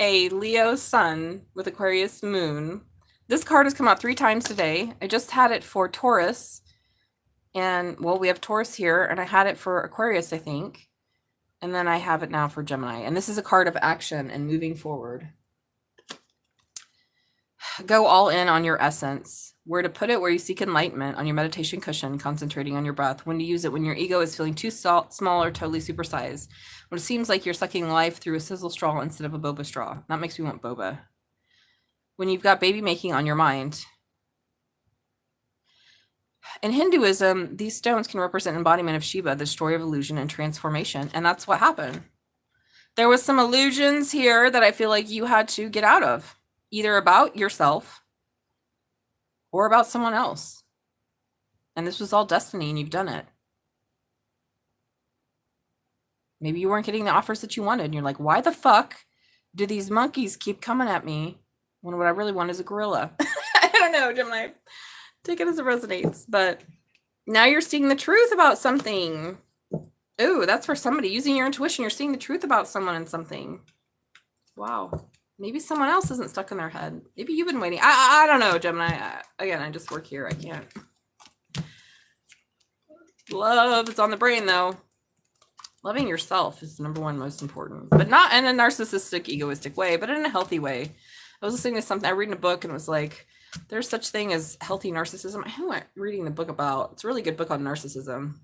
[SPEAKER 1] a Leo sun with Aquarius moon. This card has come out 3 times today. I just had it for Taurus. And, well, we have Taurus here. And I had it for Aquarius, I think. And then I have it now for Gemini. And this is a card of action and moving forward. Go all in on your essence. Where to put it, where you seek enlightenment, on your meditation cushion, concentrating on your breath. When to use it, when your ego is feeling too small or totally supersized. When it seems like you're sucking life through a sizzle straw instead of a boba straw. That makes me want boba. When you've got baby making on your mind. In Hinduism, these stones can represent embodiment of Shiva, the story of illusion and transformation. And that's what happened. There was some illusions here that I feel like you had to get out of. Either about yourself or about someone else. And this was all destiny and you've done it. Maybe you weren't getting the offers that you wanted. And you're like, why the fuck do these monkeys keep coming at me when what I really want is a gorilla? I don't know, Gemini. Take it as it resonates. But now you're seeing the truth about something. Ooh, that's for somebody. Using your intuition, you're seeing the truth about someone and something. Wow. Maybe someone else isn't stuck in their head. Maybe you've been waiting. I don't know, Gemini. Again, I just work here. I can't. Love is on the brain, though. Loving yourself is the number one most important. But not in a narcissistic, egoistic way, but in a healthy way. I was listening to something. I read in a book and it was like, there's such thing as healthy narcissism. Who am I reading the book about? It's a really good book on narcissism.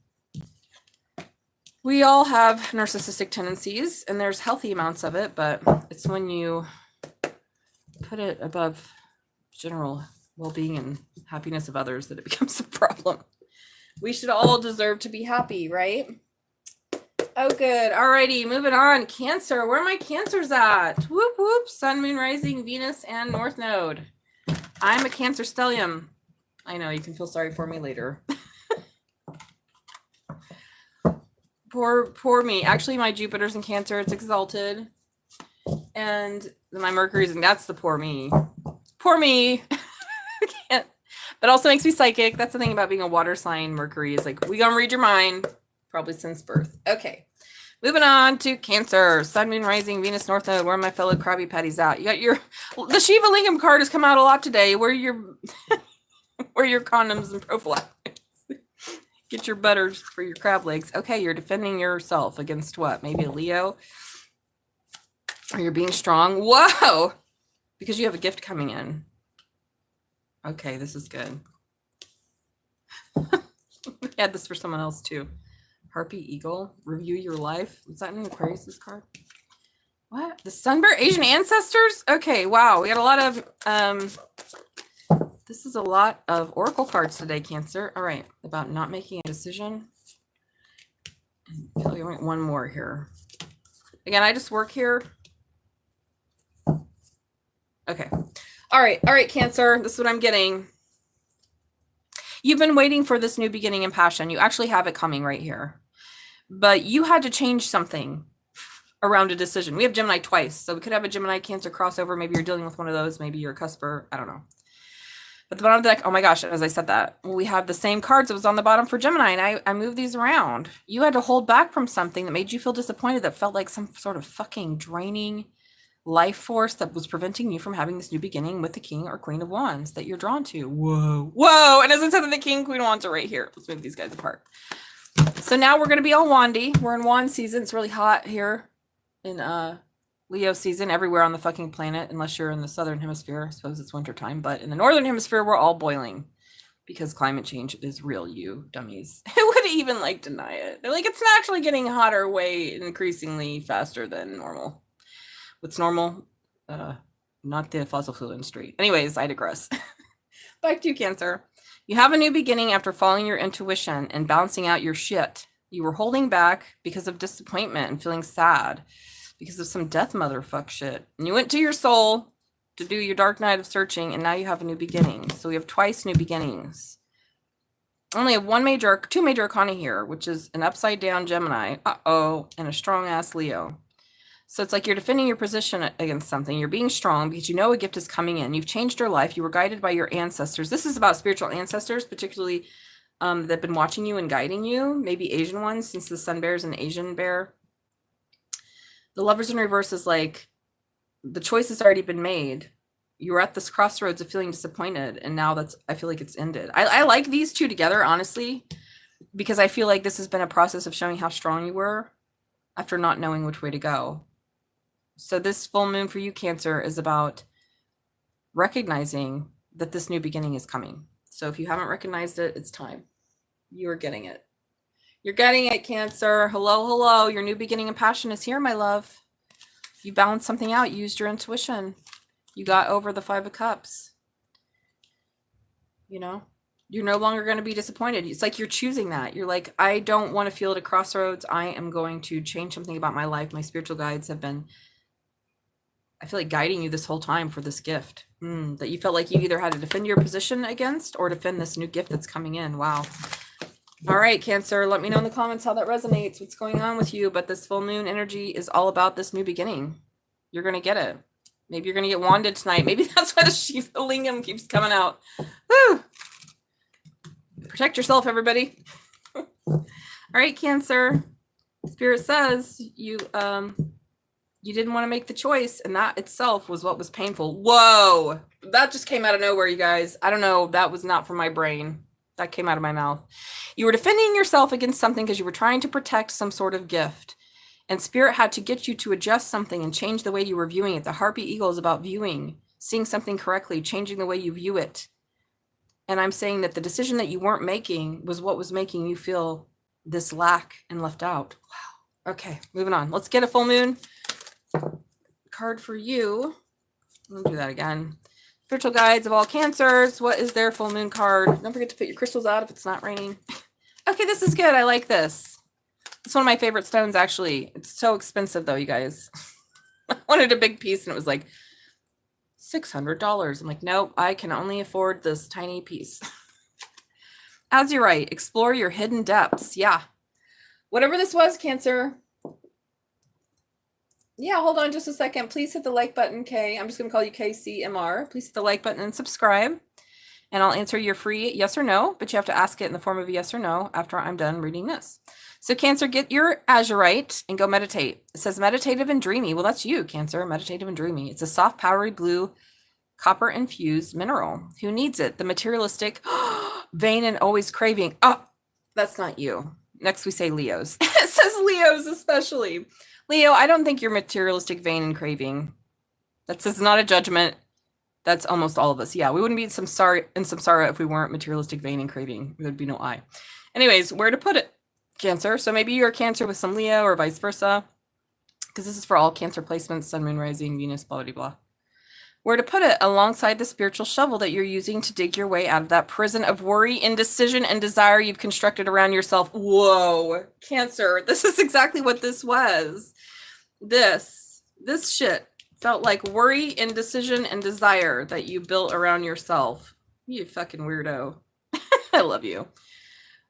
[SPEAKER 1] We all have narcissistic tendencies, and there's healthy amounts of it, but it's when you put it above general well-being and happiness of others that it becomes a problem. We should all deserve to be happy, right? Oh, good. Alrighty, moving on. Cancer. Where are my Cancers at? Whoop, whoop. Sun, Moon, Rising, Venus, and North Node. I'm a Cancer stellium. I know, you can feel sorry for me later. Poor me. Actually, my Jupiter's in Cancer. It's exalted. And my Mercury's in, that's the poor me. Poor me. Can't. But also makes me psychic. That's the thing about being a water sign. Mercury is like, we gonna read your mind. Probably since birth. Okay. Moving on to Cancer. Sun, Moon, Rising, Venus, North Node. Where are my fellow Krabby Patties at? You got the Shiva Lingam card has come out a lot today. Where your condoms and prophylactics. Get your butters for your crab legs. Okay, you're defending yourself against what? Maybe a Leo? Or you're being strong? Whoa! Because you have a gift coming in. Okay, this is good. We had this for someone else too. Harpy Eagle, review your life. Was that an Aquarius card? What? The Sunbear Asian ancestors? Okay, wow. We got a lot of this is a lot of oracle cards today, Cancer. All right, about not making a decision. One more here. Again, I just work here. Okay. All right, Cancer. This is what I'm getting. You've been waiting for this new beginning in passion. You actually have it coming right here. But you had to change something around a decision. We have Gemini twice, so we could have a Gemini Cancer crossover. Maybe you're dealing with one of those. Maybe you're a cusper. I don't know. But the bottom of the deck, oh my gosh, as I said that, we have the same cards that was on the bottom for Gemini, and I moved these around. You had to hold back from something that made you feel disappointed, that felt like some sort of fucking draining life force that was preventing you from having this new beginning with the King or Queen of Wands that you're drawn to. Whoa. And as I said, the King, Queen of Wands are right here. Let's move these guys apart. So now we're going to be all wandy. We're in wand season. It's really hot here in Leo season everywhere on the fucking planet, unless you're in the southern hemisphere. I suppose it's wintertime, but in the northern hemisphere, we're all boiling because climate change is real, you dummies. Who would even like deny it? They're like, it's actually getting hotter way increasingly faster than normal. What's normal? Not the fossil fuel industry. Anyways, I digress. Back to you, Cancer. You have a new beginning after following your intuition and balancing out your shit. You were holding back because of disappointment and feeling sad because of some death motherfuck shit. And you went to your soul to do your dark night of searching, and now you have a new beginning. So we have twice new beginnings. Only have two major arcana here, which is an upside down Gemini, and a strong ass Leo. So it's like you're defending your position against something. You're being strong because you know a gift is coming in. You've changed your life. You were guided by your ancestors. This is about spiritual ancestors, particularly that have been watching you and guiding you. Maybe Asian ones, since the Sun Bear is an Asian bear. The Lovers in reverse is like the choice has already been made. You were at this crossroads of feeling disappointed, and now I feel like it's ended. I like these two together, honestly, because I feel like this has been a process of showing how strong you were after not knowing which way to go. So this full moon for you, Cancer, is about recognizing that this new beginning is coming. So if you haven't recognized it, it's time. You are getting it. You're getting it, Cancer. Hello. Your new beginning and passion is here, my love. You balanced something out. You used your intuition. You got over the 5 of Cups. You know, you're no longer going to be disappointed. It's like you're choosing that. You're like, I don't want to feel at a crossroads. I am going to change something about my life. My spiritual guides have been, I feel like, guiding you this whole time for this gift that you felt like you either had to defend your position against or defend this new gift that's coming in. Wow. All right, Cancer, let me know in the comments how that resonates, what's going on with you. But this full moon energy is all about this new beginning. You're going to get it. Maybe you're going to get wanded tonight. Maybe that's why the Shiva Lingam keeps coming out. Woo! Protect yourself, everybody. All right, Cancer. Spirit says you didn't want to make the choice, and that itself was what was painful. Whoa! That just came out of nowhere, you guys. I don't know. That was not from my brain. That came out of my mouth. You were defending yourself against something because you were trying to protect some sort of gift. And Spirit had to get you to adjust something and change the way you were viewing it. The Harpy Eagle is about viewing, seeing something correctly, changing the way you view it. And I'm saying that the decision that you weren't making was what was making you feel this lack and left out. Wow. Okay, moving on. Let's get a full moon card for you. Let me do that again. Spiritual guides of all Cancers. What is their full moon card? Don't forget to put your crystals out if it's not raining. Okay, this is good. I like this. It's one of my favorite stones, actually. It's so expensive, though, you guys. I wanted a big piece, and it was like $600. I'm like, nope, I can only afford this tiny piece. Azurite, explore your hidden depths. Yeah. Whatever this was, Cancer. Yeah, hold on just a second. Please hit the like button, K. I'm just going to call you KCMR. Please hit the like button and subscribe. And I'll answer your free yes or no, but you have to ask it in the form of a yes or no after I'm done reading this. So Cancer, get your azurite and go meditate. It says meditative and dreamy. Well, that's you, Cancer, meditative and dreamy. It's a soft, powdery blue, copper-infused mineral. Who needs it? The materialistic, vain, and always craving. Oh, that's not you. Next, we say Leos. It says Leos especially. Leo, I don't think you're materialistic, vain, and craving. That says not a judgment. That's almost all of us. Yeah, we wouldn't be in samsara if we weren't materialistic, vain, and craving. There would be no I. Anyways, where to put it? Cancer. So maybe you're a Cancer with some Leo or vice versa. Because this is for all Cancer placements, Sun, Moon, Rising, Venus, blah, blah, blah. Where to put it? Alongside the spiritual shovel that you're using to dig your way out of that prison of worry, indecision, and desire you've constructed around yourself. Whoa, Cancer. This is exactly what this was. This shit felt like worry, indecision, and desire that you built around yourself. You fucking weirdo. I love you.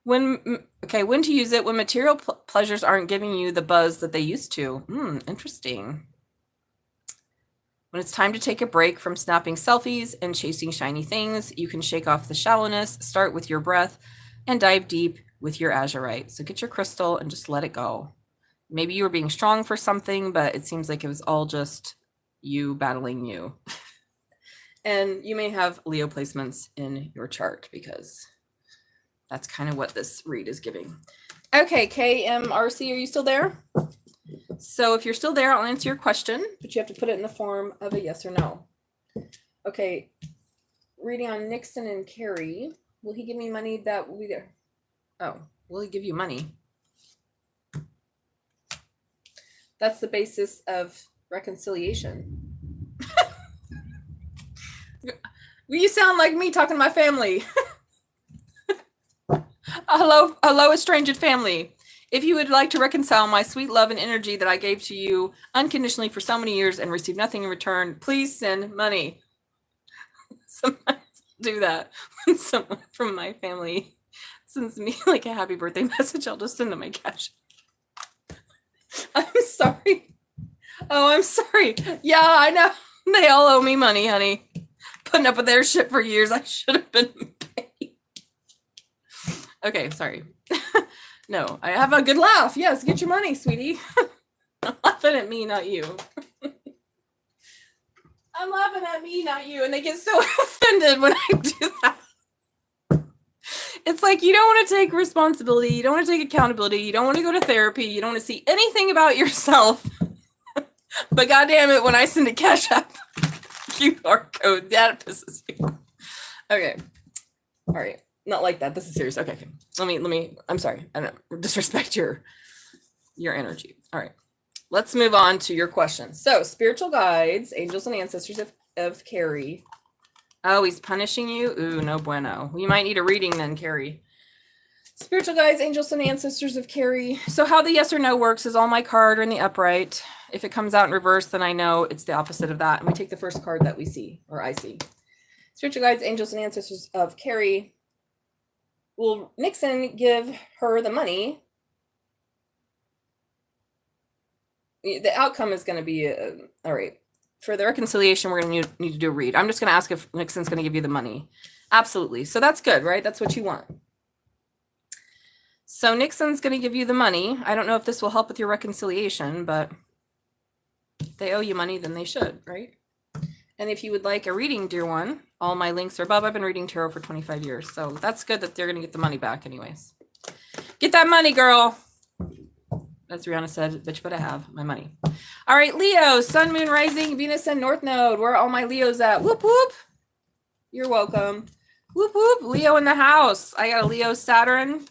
[SPEAKER 1] When to use it? When material pleasures aren't giving you the buzz that they used to. Interesting. When it's time to take a break from snapping selfies and chasing shiny things, you can shake off the shallowness, start with your breath, and dive deep with your azurite. So get your crystal and just let it go. Maybe you were being strong for something, but it seems like it was all just you battling you. And you may have Leo placements in your chart because that's kind of what this read is giving. Okay, KMRC, are you still there? So if you're still there, I'll answer your question, but you have to put it in the form of a yes or no. Okay, reading on Nixon and Carrie. Will he give me money that will be there? Oh, will he give you money? That's the basis of reconciliation. You sound like me talking to my family. Hello, estranged family. If you would like to reconcile my sweet love and energy that I gave to you unconditionally for so many years and receive nothing in return, please send money. Sometimes I'll do that when someone from my family sends me like a happy birthday message. I'll just send them my cash. I'm sorry. Oh, I'm sorry. Yeah, I know. They all owe me money, honey. Putting up with their shit for years. I should have been paid. Okay, sorry. No, I have a good laugh. Yes, get your money, sweetie. I'm laughing at me, not you. I'm laughing at me, not you. And they get so offended when I do that. It's like you don't want to take responsibility. You don't want to take accountability. You don't want to go to therapy. You don't want to see anything about yourself. But goddamn it, when I send a Cash App QR code, that pisses you. Okay. All right. Not like that. This is serious. Okay. Let me, I'm sorry. I don't disrespect your energy. All right. Let's move on to your question. So, spiritual guides, angels and ancestors of Carrie. Oh, he's punishing you? Ooh, no bueno. You might need a reading then, Carrie. Spiritual guides, angels and ancestors of Carrie. So how the yes or no works is all my card are in the upright. If it comes out in reverse, then I know it's the opposite of that. And we take the first card that we see, or I see. Spiritual guides, angels and ancestors of Carrie. Will Nixon give her the money? The outcome is going to be, all right. For the reconciliation, we're going to need to do a read. I'm just going to ask if Nixon's going to give you the money. Absolutely. So that's good, right? That's what you want. So Nixon's going to give you the money. I don't know if this will help with your reconciliation, but if they owe you money, then they should, right? And if you would like a reading, dear one, all my links are above. I've been reading tarot for 25 years, so that's good that they're going to get the money back anyways. Get that money, girl. As Rihanna said, bitch, but I have my money. All right, Leo, Sun, Moon, Rising, Venus, and North Node. Where are all my Leos at? Whoop, whoop. You're welcome. Whoop, whoop. Leo in the house. I got a Leo Saturn.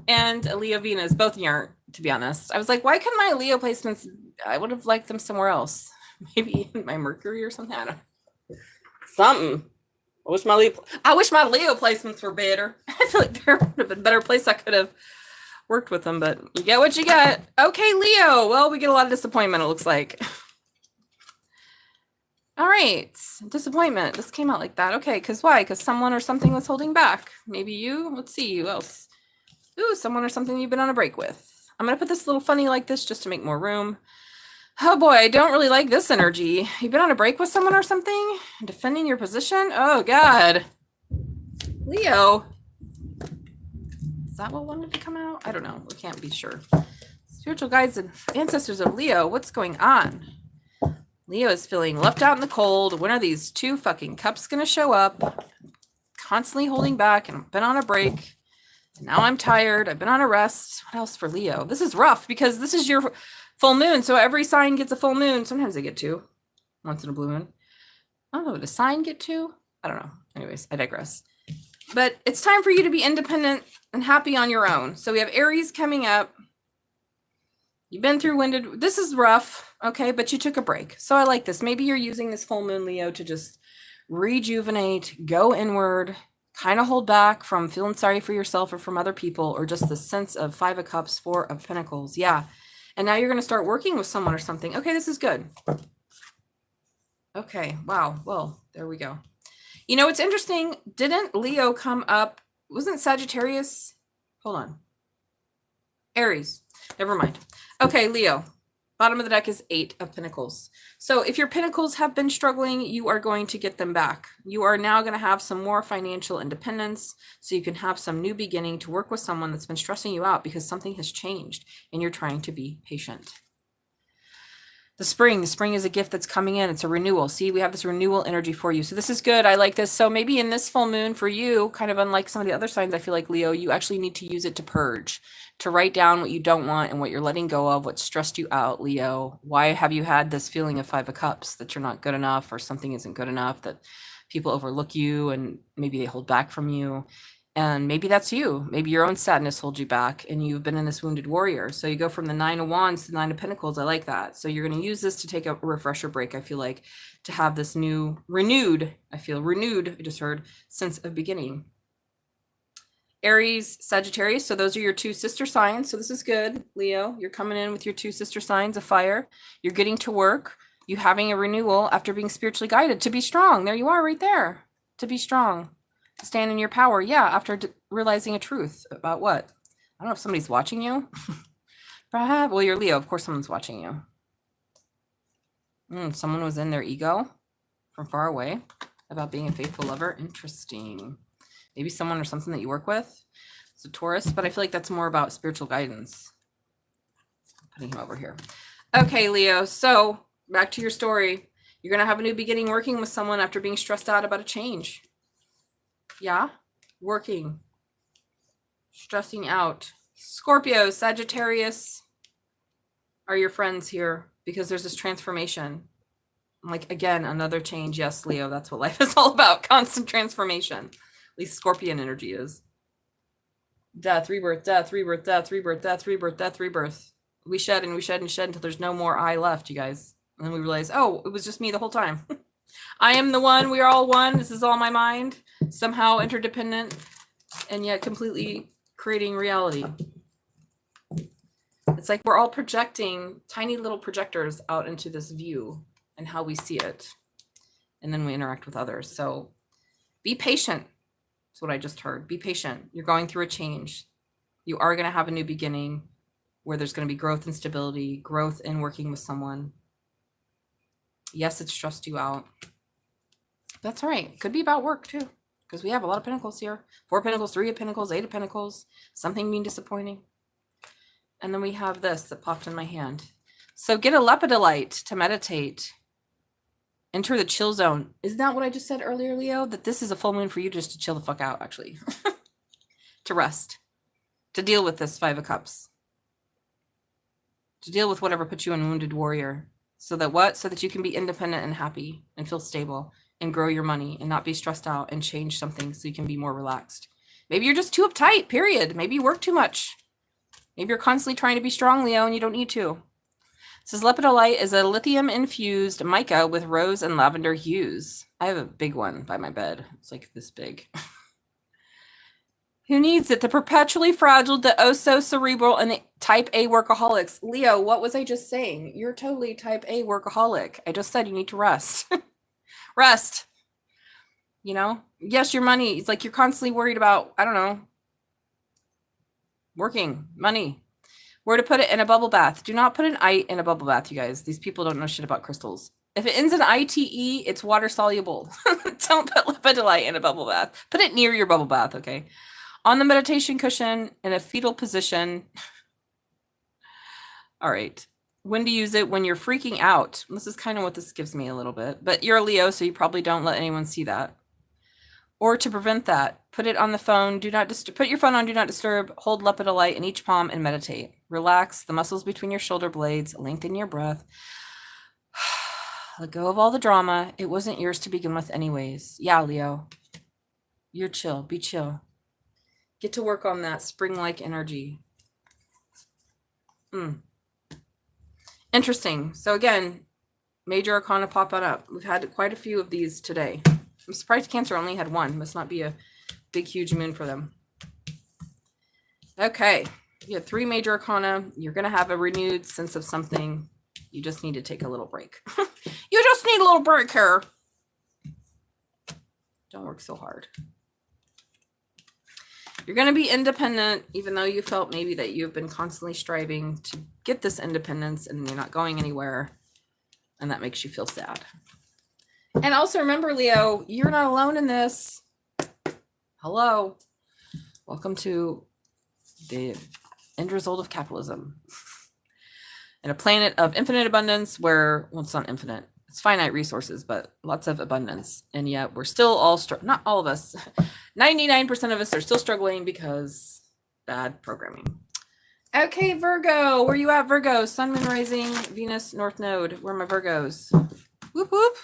[SPEAKER 1] And a Leo Venus. Both yarn, to be honest. I was like, why couldn't my Leo placements, I would have liked them somewhere else. Maybe my Mercury or something. I don't know. Something. I wish my Leo placements were better. I feel like there would have been a better place I could have worked with them, but you get what you get. Okay, Leo. Well, we get a lot of disappointment, it looks like. All right, disappointment. This came out like that. Okay, because why? Because someone or something was holding back. Maybe you. Let's see, who else? Ooh, someone or something you've been on a break with. I'm going to put this little funny like this just to make more room. Oh boy, I don't really like this energy. You've been on a break with someone or something? Defending your position? Oh, God. Leo. Is that what wanted to come out? I don't know. We can't be sure. Spiritual guides and ancestors of Leo, what's going on? Leo is feeling left out in the cold. When are these 2 fucking cups going to show up? Constantly holding back, and I've been on a break. And now I'm tired. I've been on a rest. What else for Leo? This is rough because this is your full moon. So every sign gets a full moon. Sometimes they get 2. Once in a blue moon. I don't know. Would a sign get 2? I don't know. Anyways, I digress. But it's time for you to be independent and happy on your own. So we have Aries coming up. You've been through winded. This is rough, okay, but you took a break. So I like this. Maybe you're using this full moon, Leo, to just rejuvenate, go inward, kind of hold back from feeling sorry for yourself or from other people, or just the sense of 5 of Cups, 4 of Pentacles. Yeah. And now you're going to start working with someone or something. Okay, this is good. Okay, wow. Well, there we go. You know, it's interesting. Didn't Leo come up? Wasn't Sagittarius? Hold on. Aries. Never mind. Okay, Leo. Bottom of the deck is 8 of Pentacles. So if your Pentacles have been struggling, you are going to get them back. You are now going to have some more financial independence, so you can have some new beginning to work with someone that's been stressing you out because something has changed and you're trying to be patient. The spring is a gift that's coming in. It's a renewal. See, we have this renewal energy for you. So this is good. I like this. So maybe in this full moon for you, kind of unlike some of the other signs, I feel like, Leo, you actually need to use it to purge, to write down what you don't want and what you're letting go of, what stressed you out, Leo. Why have you had this feeling of 5 of Cups, that you're not good enough or something isn't good enough, that people overlook you and maybe they hold back from you? And maybe that's you. Maybe your own sadness holds you back and you've been in this wounded warrior. So you go from the 9 of Wands to the 9 of Pentacles. I like that. So you're going to use this to take a refresher break, I feel like, to have this new, renewed, I just heard, sense of beginning. Aries, Sagittarius. So those are your 2 sister signs. So this is good, Leo. You're coming in with your 2 sister signs of fire. You're getting to work. You having a renewal after being spiritually guided to be strong. There you are right there. To be strong. Stand in your power. Yeah, after realizing a truth about what? I don't know if somebody's watching you. Perhaps. Well, you're Leo. Of course someone's watching you. Someone was in their ego from far away about being a faithful lover. Interesting. Maybe someone or something that you work with. It's a Taurus, but I feel like that's more about spiritual guidance. Putting him over here. Okay, Leo. So back to your story. You're going to have a new beginning working with someone after being stressed out about a change. Yeah, working, stressing out. Scorpio, Sagittarius are your friends here because there's this transformation. Like, again, another change. Yes, Leo, that's what life is all about. Constant transformation. At least Scorpion energy is. Death, rebirth, death, rebirth, death, rebirth, death, rebirth, death, rebirth. We shed and we shed and shed until there's no more I left, you guys. And then we realize, oh, it was just me the whole time. I am the one. We are all one. This is all my mind. Somehow interdependent and yet completely creating reality. It's like we're all projecting tiny little projectors out into this view and how we see it. And then we interact with others. So be patient. That's what I just heard. Be patient. You're going through a change. You are going to have a new beginning where there's going to be growth and stability, growth in working with someone. Yes, it stressed you out. That's all right. Could be about work too, because we have a lot of Pentacles here. 4 of Pentacles, 3 of Pentacles, 8 of Pentacles, something being disappointing. And then we have this that popped in my hand. So get a lepidolite to meditate. Enter the chill zone. Isn't that what I just said earlier, Leo? That this is a full moon for you just to chill the fuck out, actually. To rest. To deal with this 5 of Cups. To deal with whatever puts you in wounded warrior. So that what? So that you can be independent and happy and feel stable and grow your money and not be stressed out and change something so you can be more relaxed. Maybe you're just too uptight, period. Maybe you work too much. Maybe you're constantly trying to be strong, Leo, and you don't need to. says lepidolite is a lithium-infused mica with rose and lavender hues. I have a big one by my bed. It's like this big. Who needs it? The perpetually fragile, the oh-so-cerebral, and the type A workaholics. Leo, what was I just saying? You're totally type A workaholic. I just said you need to rest. Rest. You know? Yes, your money. It's like you're constantly worried about, I don't know, working, money. Where to put it in a bubble bath. Do not put an ite in a bubble bath, you guys. These people don't know shit about crystals. If it ends in ITE, it's water soluble. Don't put lepidolite in a bubble bath. Put it near your bubble bath, okay? On the meditation cushion in a fetal position. All right. When to use it? When you're freaking out. This is kind of what this gives me a little bit. But you're a Leo, so you probably don't let anyone see that. Or to prevent that, put it on the phone. Do not disturb. Put your phone on Do Not Disturb. Hold lepidolite in each palm and meditate. Relax the muscles between your shoulder blades. Lengthen your breath. Let go of all the drama. It wasn't yours to begin with anyways. Yeah, Leo. You're chill. Be chill. Get to work on that spring-like energy. Interesting. So again, major arcana popping up. We've had quite a few of these today. I'm surprised Cancer only had one. Must not be a big, huge moon for them. Okay. You have 3 major arcana. You're going to have a renewed sense of something. You just need to take a little break. You just need a little break here. Don't work so hard. You're going to be independent, even though you felt maybe that you've been constantly striving to get this independence and you're not going anywhere. And that makes you feel sad. And also remember, Leo, you're not alone in this. Hello. Welcome to the end result of capitalism. In a planet of infinite abundance where, well, it's not infinite. It's finite resources, but lots of abundance. And yet we're still all, not all of us, 99% of us are still struggling because bad programming. Okay, Virgo. Where you at, Virgo? Sun, Moon, Rising, Venus, North Node. Where are my Virgos? Whoop, whoop.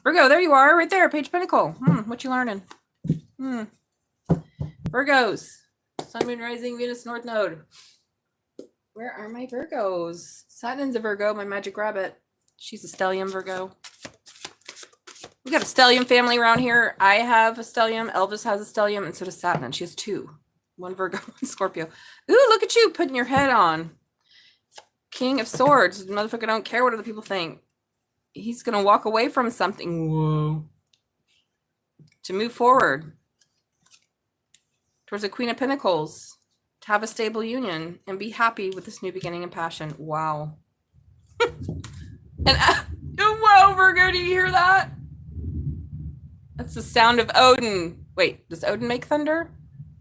[SPEAKER 1] Virgo, there you are, right there, Page Pinnacle. What you learning? Virgos. Sun, Moon, Rising, Venus, North Node. Where are my Virgos? Satnin's a Virgo, my magic rabbit. She's a stellium Virgo. We got a stellium family around here. I have a stellium. Elvis has a stellium, and so does Satnin. She has 2. 1 Virgo, 1 Scorpio. Ooh, look at you putting your head on. King of Swords. Motherfucker don't care what other people think. He's going to walk away from something. Whoa. To move forward. Towards the Queen of Pentacles. To have a stable union and be happy with this new beginning and passion. Wow. And whoa, Virgo, do you hear that? That's the sound of Odin. Wait, does Odin make thunder?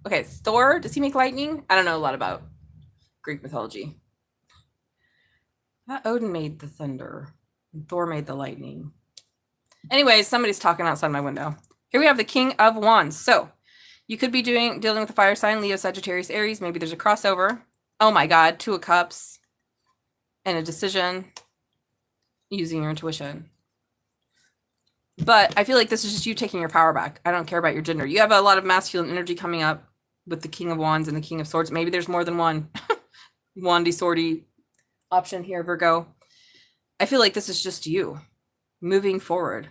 [SPEAKER 1] Okay, Thor, does he make lightning? I don't know a lot about Greek mythology. I thought Odin made the thunder. And Thor made the lightning. Anyways, somebody's talking outside my window. Here we have the King of Wands. So you could be dealing with a fire sign, Leo, Sagittarius, Aries. Maybe there's a crossover. Oh my God, 2 of Cups and a decision using your intuition. But I feel like this is just you taking your power back. I don't care about your gender. You have a lot of masculine energy coming up with the King of Wands and the King of Swords. Maybe there's more than one wandy swordy option here, Virgo. I feel like this is just you moving forward.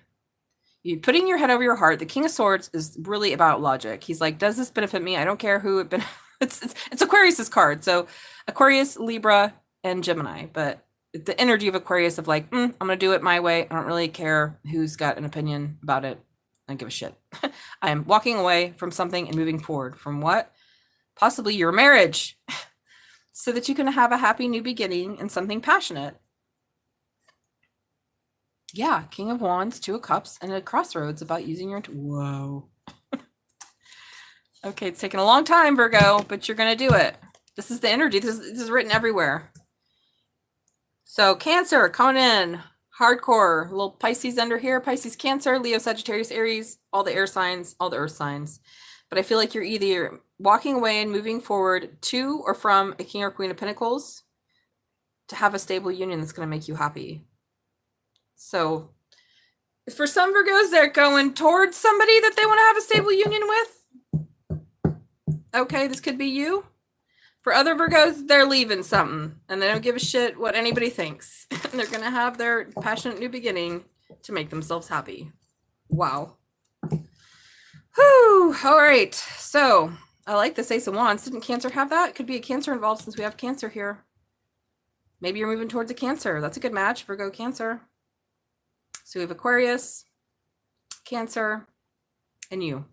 [SPEAKER 1] You putting your head over your heart. The King of Swords is really about logic. He's like, does this benefit me? I don't care who it benefits. It's Aquarius's card. So Aquarius, Libra, and Gemini. But the energy of Aquarius of like, I'm going to do it my way. I don't really care who's got an opinion about it. I don't give a shit. I am walking away from something and moving forward. From what? Possibly your marriage. So that you can have a happy new beginning and something passionate. Yeah, King of Wands, 2 of Cups, and a crossroads about using your... Whoa. Okay, it's taken a long time, Virgo, but you're going to do it. This is the energy. This is written everywhere. So Cancer, coming in. Hardcore. Little Pisces under here. Pisces, Cancer, Leo, Sagittarius, Aries. All the air signs, all the earth signs. But I feel like you're either walking away and moving forward to or from a King or Queen of Pentacles to have a stable union that's going to make you happy. So for some Virgos, they're going towards somebody that they want to have a stable union with. Okay, this could be you. For other Virgos, they're leaving something and they don't give a shit what anybody thinks. And they're going to have their passionate new beginning to make themselves happy. Wow. Whew. All right. So I like this Ace of Wands. Didn't Cancer have that? Could be a Cancer involved since we have Cancer here. Maybe you're moving towards a Cancer. That's a good match, Virgo, Cancer. So we have Aquarius, Cancer, and you.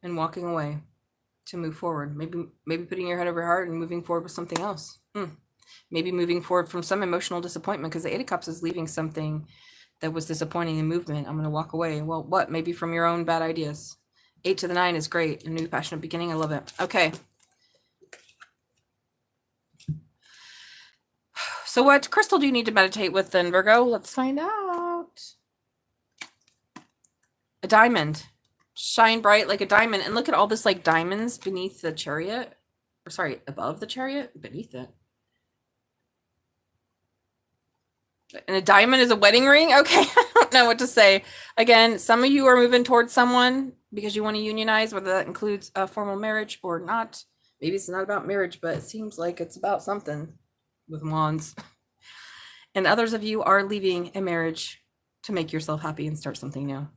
[SPEAKER 1] And walking away to move forward. Maybe putting your head over your heart and moving forward with something else. Maybe moving forward from some emotional disappointment, because the Eight of Cups is leaving something that was disappointing in movement. I'm going to walk away. Well, what? Maybe from your own bad ideas. 8 to the 9 is great. A new passionate beginning. I love it. Okay. So what crystal do you need to meditate with then, Virgo? Let's find out. A diamond. Shine bright like a diamond. And look at all this like diamonds beneath the chariot. Or sorry, above the chariot? Beneath it. And a diamond is a wedding ring? Okay, I don't know what to say. Again, some of you are moving towards someone because you want to unionize, whether that includes a formal marriage or not. Maybe it's not about marriage, but it seems like it's about something with wands. And others of you are leaving a marriage to make yourself happy and start something new.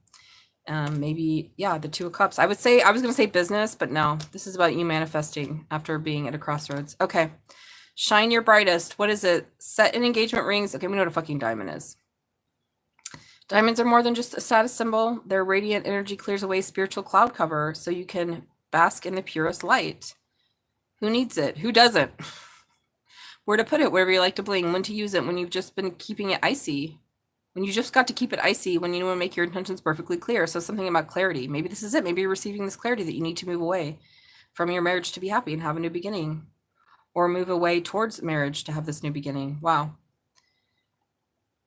[SPEAKER 1] Maybe, yeah, the Two of Cups. I was going to say business, but no, this is about you manifesting after being at a crossroads. Okay. Shine your brightest. What is it? Set in engagement rings. Okay, we know what a fucking diamond is. Diamonds are more than just a status symbol. Their radiant energy clears away spiritual cloud cover so you can bask in the purest light. Who needs it? Who doesn't? Where to put it? Wherever you like to bling. When to use it? When you've just been keeping it icy. When you just got to keep it icy. When you want to make your intentions perfectly clear. So something about clarity. Maybe this is it. Maybe you're receiving this clarity that you need to move away from your marriage to be happy and have a new beginning. Or move away towards marriage to have this new beginning. Wow.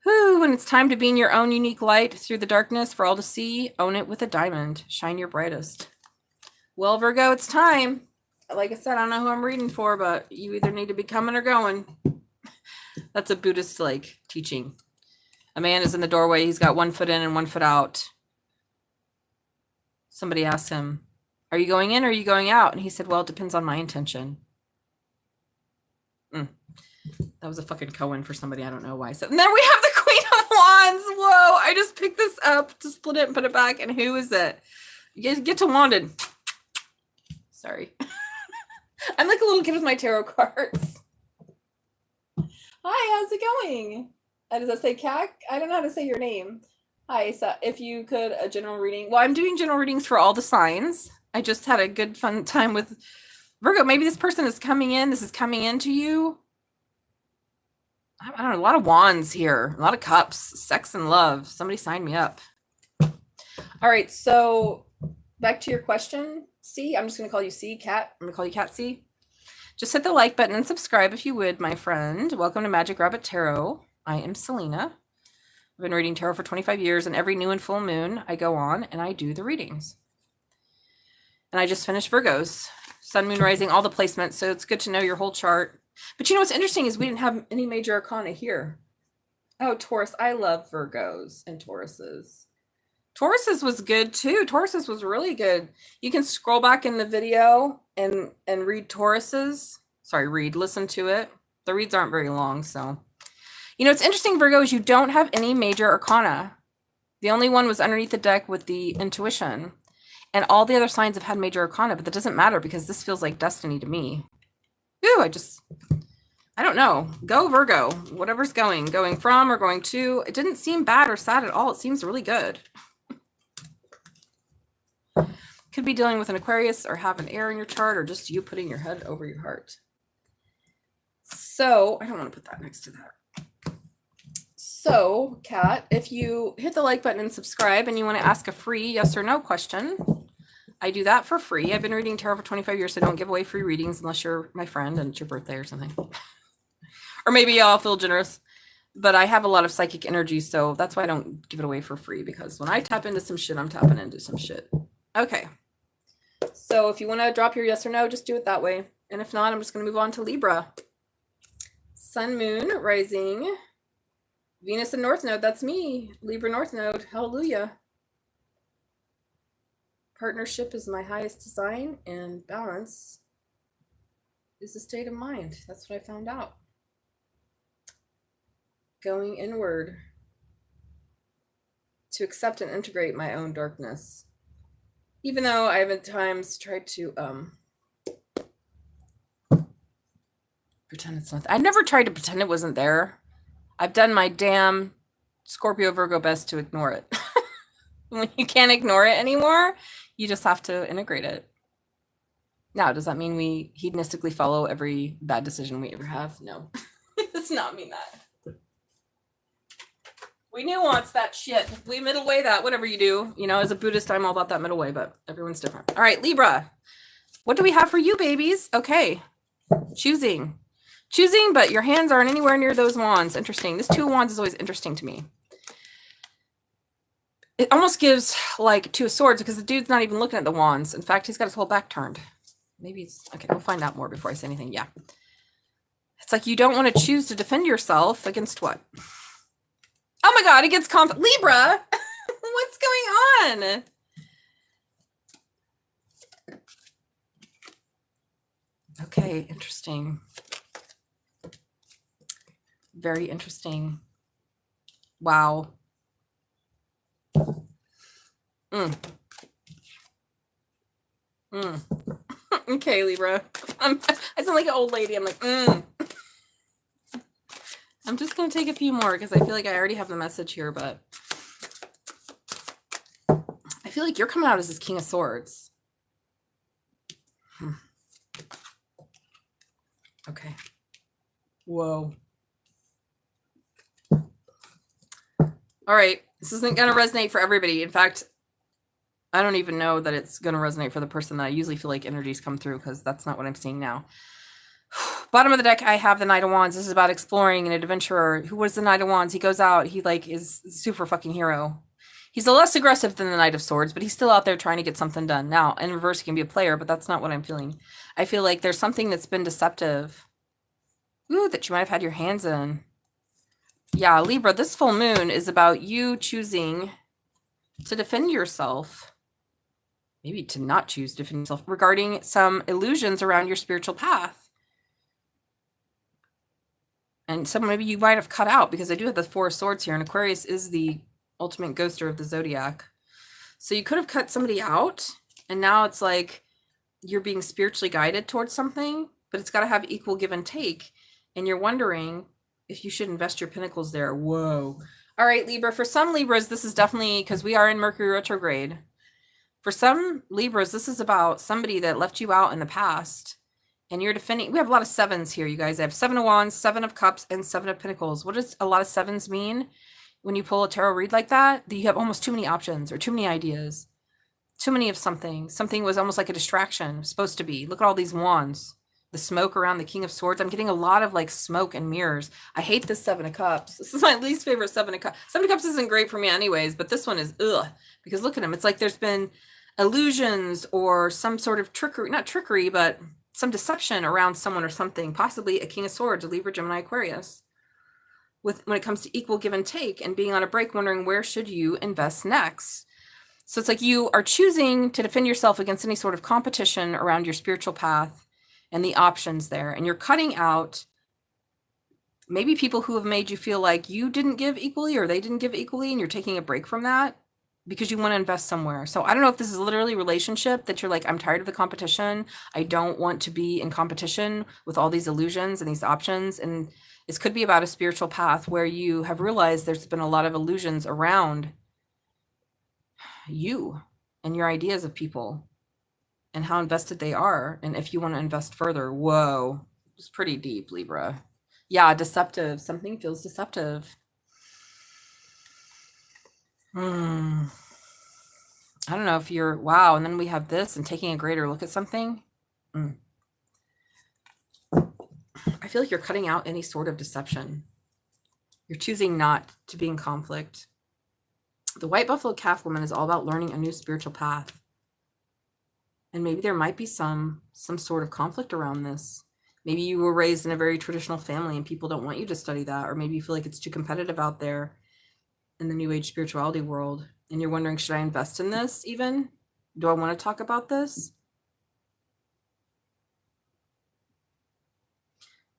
[SPEAKER 1] Whew, when it's time to be in your own unique light through the darkness for all to see, own it with a diamond. Shine your brightest. Well, Virgo, it's time. Like I said, I don't know who I'm reading for, but you either need to be coming or going. That's a Buddhist like teaching. A man is in the doorway. He's got 1 foot in and 1 foot out. Somebody asked him, are you going in or are you going out? And he said, well, it depends on my intention. That was a fucking koan for somebody. I don't know why. So, and then we have the Queen of Wands. Whoa. I just picked this up to split it and put it back. And who is it? You get to wanded. Sorry. I'm like a little kid with my tarot cards. Hi, how's it going? Does that say Cat? I don't know how to say your name. Hi, so if you could, a general reading. Well, I'm doing general readings for all the signs. I just had a good fun time with Virgo. Maybe this person is coming in. This is coming into you. I don't know, a lot of wands here, a lot of cups, sex and love. Somebody sign me up. All right, so back to your question, C. I'm just going to call you C, Cat. I'm going to call you Cat C. Just hit the like button and subscribe if you would, my friend. Welcome to Magic Rabbit Tarot. I am Salena. I've been reading tarot for 25 years, and every new and full moon, I go on and I do the readings. And I just finished Virgos, Sun, Moon, Rising, all the placements, so it's good to know your whole chart. But you know what's interesting is we didn't have any major arcana here. Oh, Taurus. I love Virgos and Tauruses. Tauruses was good too. Tauruses was really good. You can scroll back in the video and read Tauruses. Sorry, listen to it. The reads aren't very long, so. You know, it's interesting, Virgo, is you don't have any major arcana. The only one was underneath the deck with the intuition. And all the other signs have had major arcana, but that doesn't matter because this feels like destiny to me. Ooh, I don't know. Go Virgo, whatever's going from or going to. It didn't seem bad or sad at all. It seems really good. Could be dealing with an Aquarius or have an air in your chart or just you putting your head over your heart. So I don't want to put that next to that. So, Kat, if you hit the like button and subscribe and you want to ask a free yes or no question, I do that for free. I've been reading tarot for 25 years, so I don't give away free readings unless you're my friend and it's your birthday or something. Or maybe I'll feel generous. But I have a lot of psychic energy, so that's why I don't give it away for free, because when I tap into some shit, I'm tapping into some shit. Okay. So if you want to drop your yes or no, just do it that way. And if not, I'm just going to move on to Libra. Sun, Moon, Rising, Venus and North Node. That's me. Libra North Node. Hallelujah. Partnership is my highest design, and balance is a state of mind. That's what I found out. Going inward to accept and integrate my own darkness. Even though I've at times tried to pretend it's not. I've never tried to pretend it wasn't there. I've done my damn Scorpio Virgo best to ignore it. When you can't ignore it anymore, you just have to integrate it. Now, does that mean we hedonistically follow every bad decision we ever have? No. It does not mean that. We nuance that shit. We middle way that, whatever you do. You know, as a Buddhist, I'm all about that middle way, but everyone's different. All right, Libra. What do we have for you, babies? Okay. Choosing, but your hands aren't anywhere near those wands. Interesting. This 2 of wands is always interesting to me. It almost gives like 2 of swords because the dude's not even looking at the wands. In fact, he's got his whole back turned. Maybe it's okay. We'll find out more before I say anything. Yeah. It's like you don't want to choose to defend yourself against what? Oh my God, against Libra. What's going on? Okay, interesting. Very interesting. Wow. Okay, Libra. I sound like an old lady. I'm like, I'm just going to take a few more because I feel like I already have the message here, but I feel like you're coming out as this King of Swords. Okay. Whoa. All right. This isn't going to resonate for everybody. In fact, I don't even know that it's going to resonate for the person that I usually feel like energies come through because that's not what I'm seeing now. Bottom of the deck, I have the Knight of Wands. This is about exploring and an adventurer. Who was the Knight of Wands? He goes out. He like is super fucking hero. He's a less aggressive than the Knight of Swords, but he's still out there trying to get something done. Now, in reverse, he can be a player, but that's not what I'm feeling. I feel like there's something that's been deceptive. Ooh, that you might have had your hands in. Yeah, Libra, this full moon is about you choosing to defend yourself. Maybe to not choose to defend yourself regarding some illusions around your spiritual path. And some maybe you might have cut out because I do have the 4 of Swords here, and Aquarius is the ultimate ghoster of the zodiac. So you could have cut somebody out, and now it's like you're being spiritually guided towards something, but it's got to have equal give and take. And you're wondering if you should invest your pinnacles there. Whoa. All right, Libra. For some Libras, this is definitely because we are in Mercury retrograde. For some Libras, this is about somebody that left you out in the past. And you're defending. We have a lot of 7s here, you guys. I have 7 of Wands, 7 of Cups, and 7 of Pentacles. What does a lot of 7s mean when you pull a tarot read like that? That you have almost too many options or too many ideas. Too many of something. Something was almost like a distraction. Supposed to be. Look at all these wands. The smoke around the King of Swords. I'm getting a lot of like smoke and mirrors. I hate this 7 of Cups. This is my least favorite 7 of Cups. 7 of Cups isn't great for me anyways, but this one is ugh. Because look at them. It's like there's been illusions or some sort of trickery. Not trickery, but some deception around someone or something, possibly a King of Swords, a Libra, Gemini, Aquarius, when it comes to equal give and take and being on a break, wondering where should you invest next. So it's like you are choosing to defend yourself against any sort of competition around your spiritual path and the options there. And you're cutting out maybe people who have made you feel like you didn't give equally or they didn't give equally, and you're taking a break from that because you want to invest somewhere. So I don't know if this is literally relationship that you're like, I'm tired of the competition. I don't want to be in competition with all these illusions and these options. And this could be about a spiritual path where you have realized there's been a lot of illusions around you and your ideas of people and how invested they are. And if you want to invest further, whoa, it's pretty deep, Libra. Yeah, deceptive. Something feels deceptive. I don't know if you're, wow. And then we have this and taking a greater look at something. I feel like you're cutting out any sort of deception. You're choosing not to be in conflict. The White Buffalo Calf woman is all about learning a new spiritual path. And maybe there might be some sort of conflict around this. Maybe you were raised in a very traditional family and people don't want you to study that. Or maybe you feel like it's too competitive out there in the new age spirituality world. And you're wondering, should I invest in this even? Do I want to talk about this?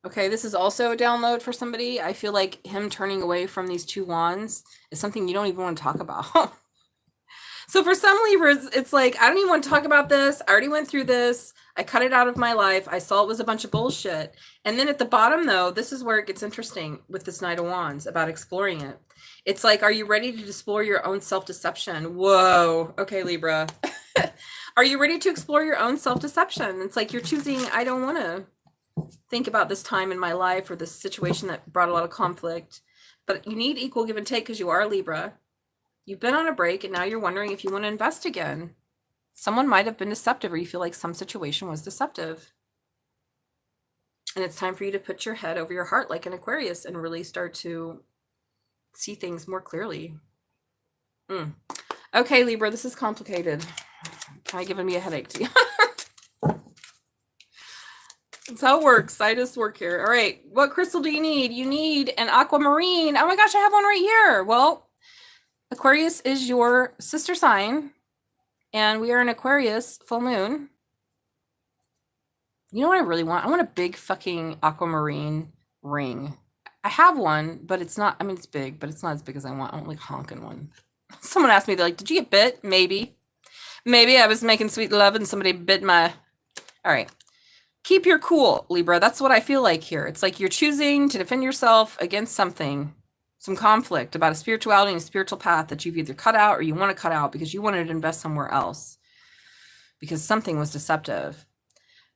[SPEAKER 1] Okay, this is also a download for somebody. I feel like him turning away from these two wands is something you don't even want to talk about. So for some Libras, it's like, I don't even want to talk about this. I already went through this. I cut it out of my life. I saw it was a bunch of bullshit. And then at the bottom, though, this is where it gets interesting with this Knight of Wands about exploring it. It's like, are you ready to explore your own self-deception? Whoa. Okay, Libra. Are you ready to explore your own self-deception? It's like you're choosing, I don't want to think about this time in my life or this situation that brought a lot of conflict. But you need equal give and take because you are a Libra. You've been on a break and now you're wondering if you want to invest again. Someone might have been deceptive or you feel like some situation was deceptive. And it's time for you to put your head over your heart like an Aquarius and really start to see things more clearly. Okay, Libra, this is complicated. Kind of giving me a headache. That's how it works. I just work here. All right. What crystal do you need? You need an aquamarine. Oh my gosh, I have one right here. Well, Aquarius is your sister sign, and we are in Aquarius full moon. You know what I really want? I want a big fucking aquamarine ring. I have one, but it's not, I mean, it's big, but it's not as big as I want. I want like a honking one. Someone asked me, they're like, did you get bit? Maybe. Maybe I was making sweet love and somebody bit my... All right. Keep your cool, Libra. That's what I feel like here. It's like you're choosing to defend yourself against something. Some conflict about a spirituality and a spiritual path that you've either cut out or you want to cut out because you wanted to invest somewhere else because something was deceptive.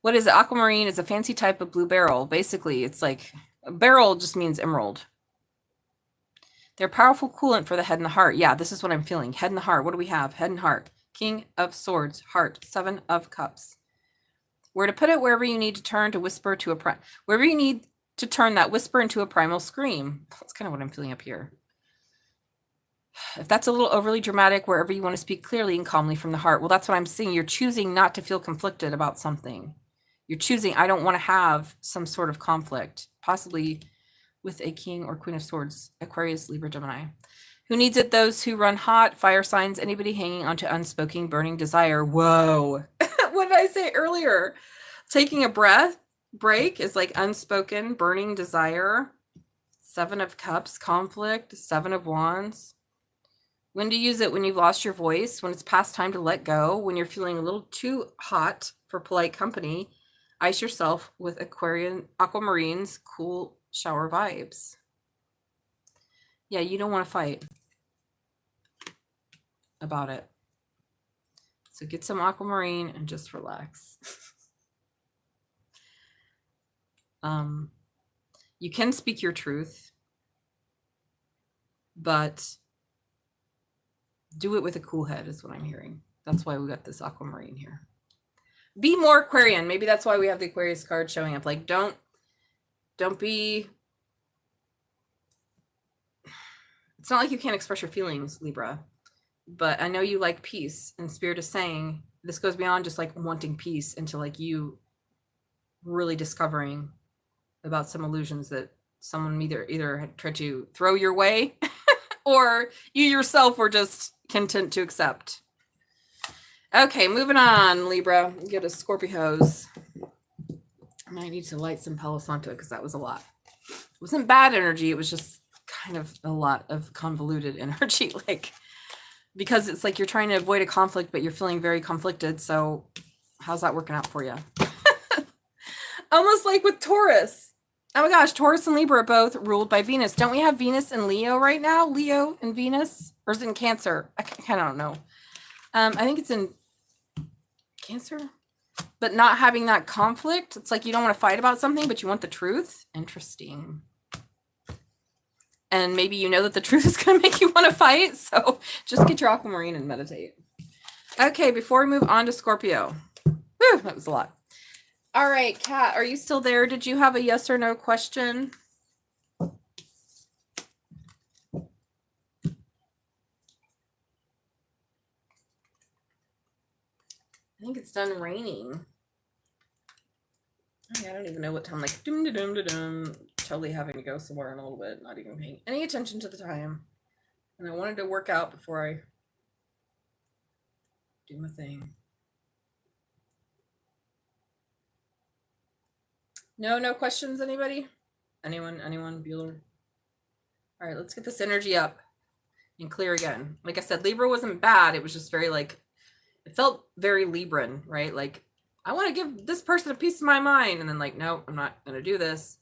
[SPEAKER 1] What is it? Aquamarine is a fancy type of blue beryl. Basically, it's like a beryl just means emerald. They're powerful coolant for the head and the heart. Yeah, this is what I'm feeling. Head and the heart. What do we have? Head and heart. King of Swords, heart, 7 of Cups. Where to put it, wherever you need to turn to whisper to a wherever you need to turn that whisper into a primal scream. That's kind of what I'm feeling up here. If that's a little overly dramatic, wherever you want to speak clearly and calmly from the heart. Well, that's what I'm seeing. You're choosing not to feel conflicted about something. You're choosing, I don't want to have some sort of conflict, possibly with a King or Queen of Swords, Aquarius, Libra, Gemini. Who needs it? Those who run hot, fire signs, anybody hanging onto unspoken, burning desire. Whoa. What did I say earlier? Taking a break is like unspoken, burning desire. 7 of Cups, conflict, 7 of Wands. When to use it? When you've lost your voice, when it's past time to let go, when you're feeling a little too hot for polite company. Ice yourself with aquamarines, cool shower vibes. Yeah, you don't want to fight about it. So get some aquamarine and just relax. You can speak your truth, but do it with a cool head is what I'm hearing. That's why we got this aquamarine here. Be more Aquarian. Maybe that's why we have the Aquarius card showing up. Like, don't be... It's not like you can't express your feelings, Libra. But I know you like peace, and Spirit is saying this goes beyond just like wanting peace into like you really discovering about some illusions that someone either had tried to throw your way or you yourself were just content to accept. Okay, moving on, Libra. Get a Scorpio hose. I might need to light some Palo Santo because that was a lot. It wasn't bad energy. It was just kind of a lot of convoluted energy. Like, because it's like you're trying to avoid a conflict, but you're feeling very conflicted. So how's that working out for you? Almost like with Taurus. Oh my gosh, Taurus and Libra are both ruled by Venus. Don't we have Venus and Leo right now? Leo and Venus? Or is it in Cancer? I kind of don't know. I think it's in Cancer. But not having that conflict. It's like you don't want to fight about something, but you want the truth. Interesting. And maybe you know that the truth is going to make you want to fight. So just get your aquamarine and meditate. Okay, before we move on to Scorpio. Whew, that was a lot. All right, Kat, are you still there? Did you have a yes or no question? I think it's done raining. I don't even know what time. Like, totally having to go somewhere in a little bit, not even paying any attention to the time. And I wanted to work out before I do my thing. No questions, anybody? Anyone, Bueller? All right, let's get this energy up and clear again. Like I said, Libra wasn't bad. It was just very like, it felt very Libran, right? Like, I want to give this person a piece of my mind. And then like, no, I'm not going to do this.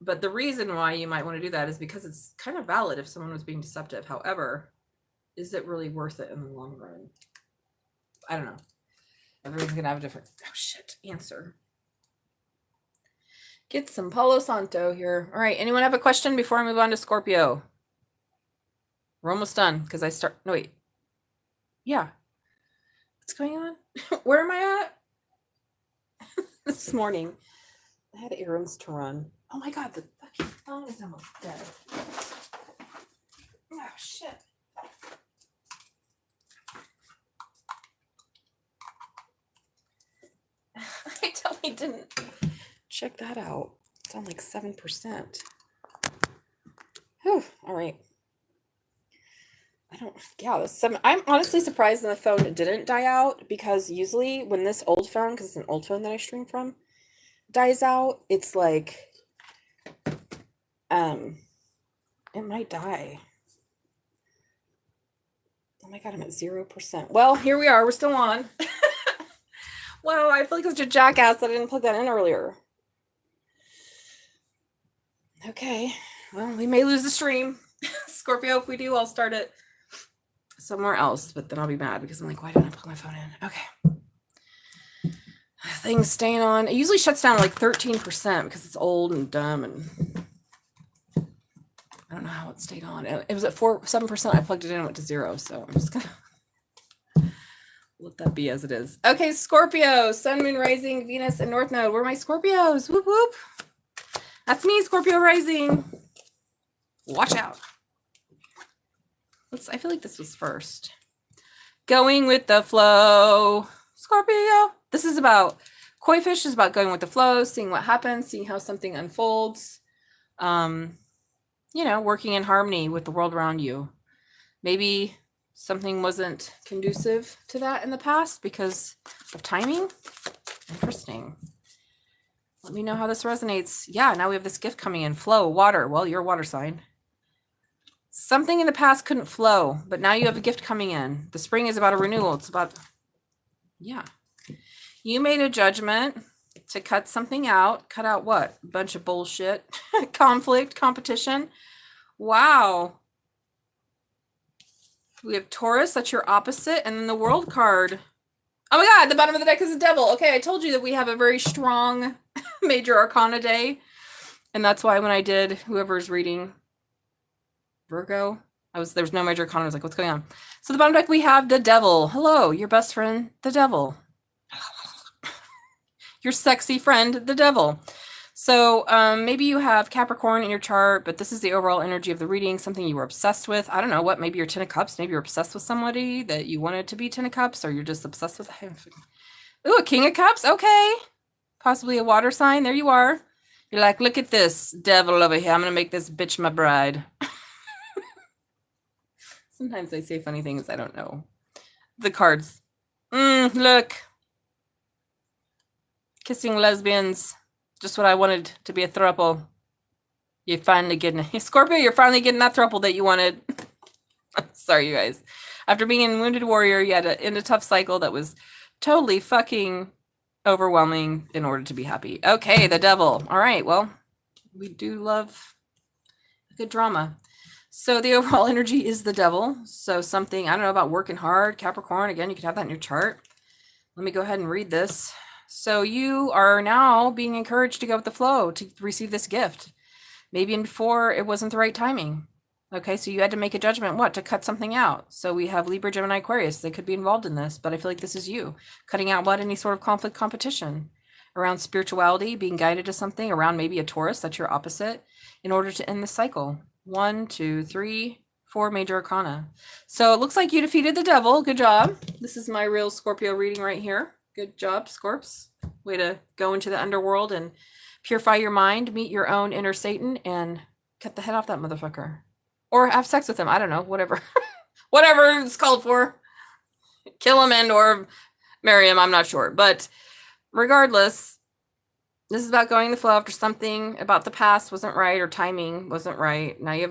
[SPEAKER 1] But the reason why you might want to do that is because it's kind of valid if someone was being deceptive. However, is it really worth it in the long run? I don't know. Everyone's going to have a different, answer. Get some Palo Santo here. All right, anyone have a question before I move on to Scorpio? We're almost done because no, wait. Yeah. What's going on? Where am I at? This morning, I had errands to run. Oh my God, the fucking phone is almost dead. Oh, shit. I totally didn't check that out. It's on like 7%. Whew, all right. I'm honestly surprised that the phone didn't die out, because usually when this old phone, because it's an old phone that I stream from, dies out, it's like, it might die. Oh my God, I'm at 0%. Well, here we are. We're still on. Wow, I feel like such a jackass that I didn't plug that in earlier. Okay, well, we may lose the stream. Scorpio, if we do, I'll start it somewhere else, but then I'll be mad because I'm like, why didn't I plug my phone in? Okay. Things staying on. It usually shuts down at like 13% because it's old and dumb, and I don't know how it stayed on. It was at 7%. I plugged it in and went to 0, so I'm just gonna let that be as it is. Okay, Scorpio, Sun, Moon, Rising, Venus, and North Node. Where are my Scorpios? Whoop, whoop. That's me, Scorpio rising. Watch out. I feel like this was first. Going with the flow. Scorpio. This is about, Koi Fish is about going with the flow, seeing what happens, seeing how something unfolds. Working in harmony with the world around you. Maybe something wasn't conducive to that in the past because of timing. Interesting. Let me know how this resonates. Yeah, now we have this gift coming in. Flow, water. Well, you're a water sign. Something in the past couldn't flow, but now you have a gift coming in. The spring is about a renewal. It's about, yeah. You made a judgment to cut something out. Cut out what? A bunch of bullshit. Conflict, competition. Wow. We have Taurus, that's your opposite, and then the World card. Oh my God, the bottom of the deck is the Devil. Okay, I told you that we have a very strong major arcana day, and that's why when I did whoever's reading Virgo, there's no major arcana. I was like, what's going on? So the bottom deck, we have the Devil. Hello, your best friend, the Devil. Your sexy friend, the Devil. So maybe you have Capricorn in your chart, but this is the overall energy of the reading, something you were obsessed with. I don't know what, maybe you're 10 of Cups. Maybe you're obsessed with somebody that you wanted to be 10 of Cups, or you're just obsessed with him. Ooh, a King of Cups. Okay. Possibly a water sign. There you are. You're like, look at this devil over here. I'm going to make this bitch my bride. Sometimes I say funny things. I don't know. The cards. Look. Kissing lesbians. Just what I wanted to be a throuple. You're finally getting Scorpio, you're finally getting that throuple that you wanted. Sorry, you guys. After being in Wounded Warrior, you had to end a tough cycle that was totally fucking overwhelming in order to be happy. Okay, the Devil. All right, well, we do love a good drama. So the overall energy is the Devil. So something, I don't know about working hard, Capricorn. Again, you could have that in your chart. Let me go ahead and read this. So you are now being encouraged to go with the flow, to receive this gift. Maybe before it wasn't the right timing. Okay, so you had to make a judgment, to cut something out. So we have Libra, Gemini, Aquarius. They could be involved in this, but I feel like this is you. Cutting out any sort of conflict, competition around spirituality, being guided to something, around maybe a Taurus, that's your opposite, in order to end the cycle. 1, 2, 3, 4 major arcana. So it looks like you defeated the Devil. Good job. This is my real Scorpio reading right here. Good job, Scorps. Way to go into the underworld and purify your mind, meet your own inner Satan, and cut the head off that motherfucker. Or have sex with him. I don't know. Whatever. Whatever it's called for. Kill him and or marry him. I'm not sure. But regardless, This is about going the flow after something about the past wasn't right or timing wasn't right. Now you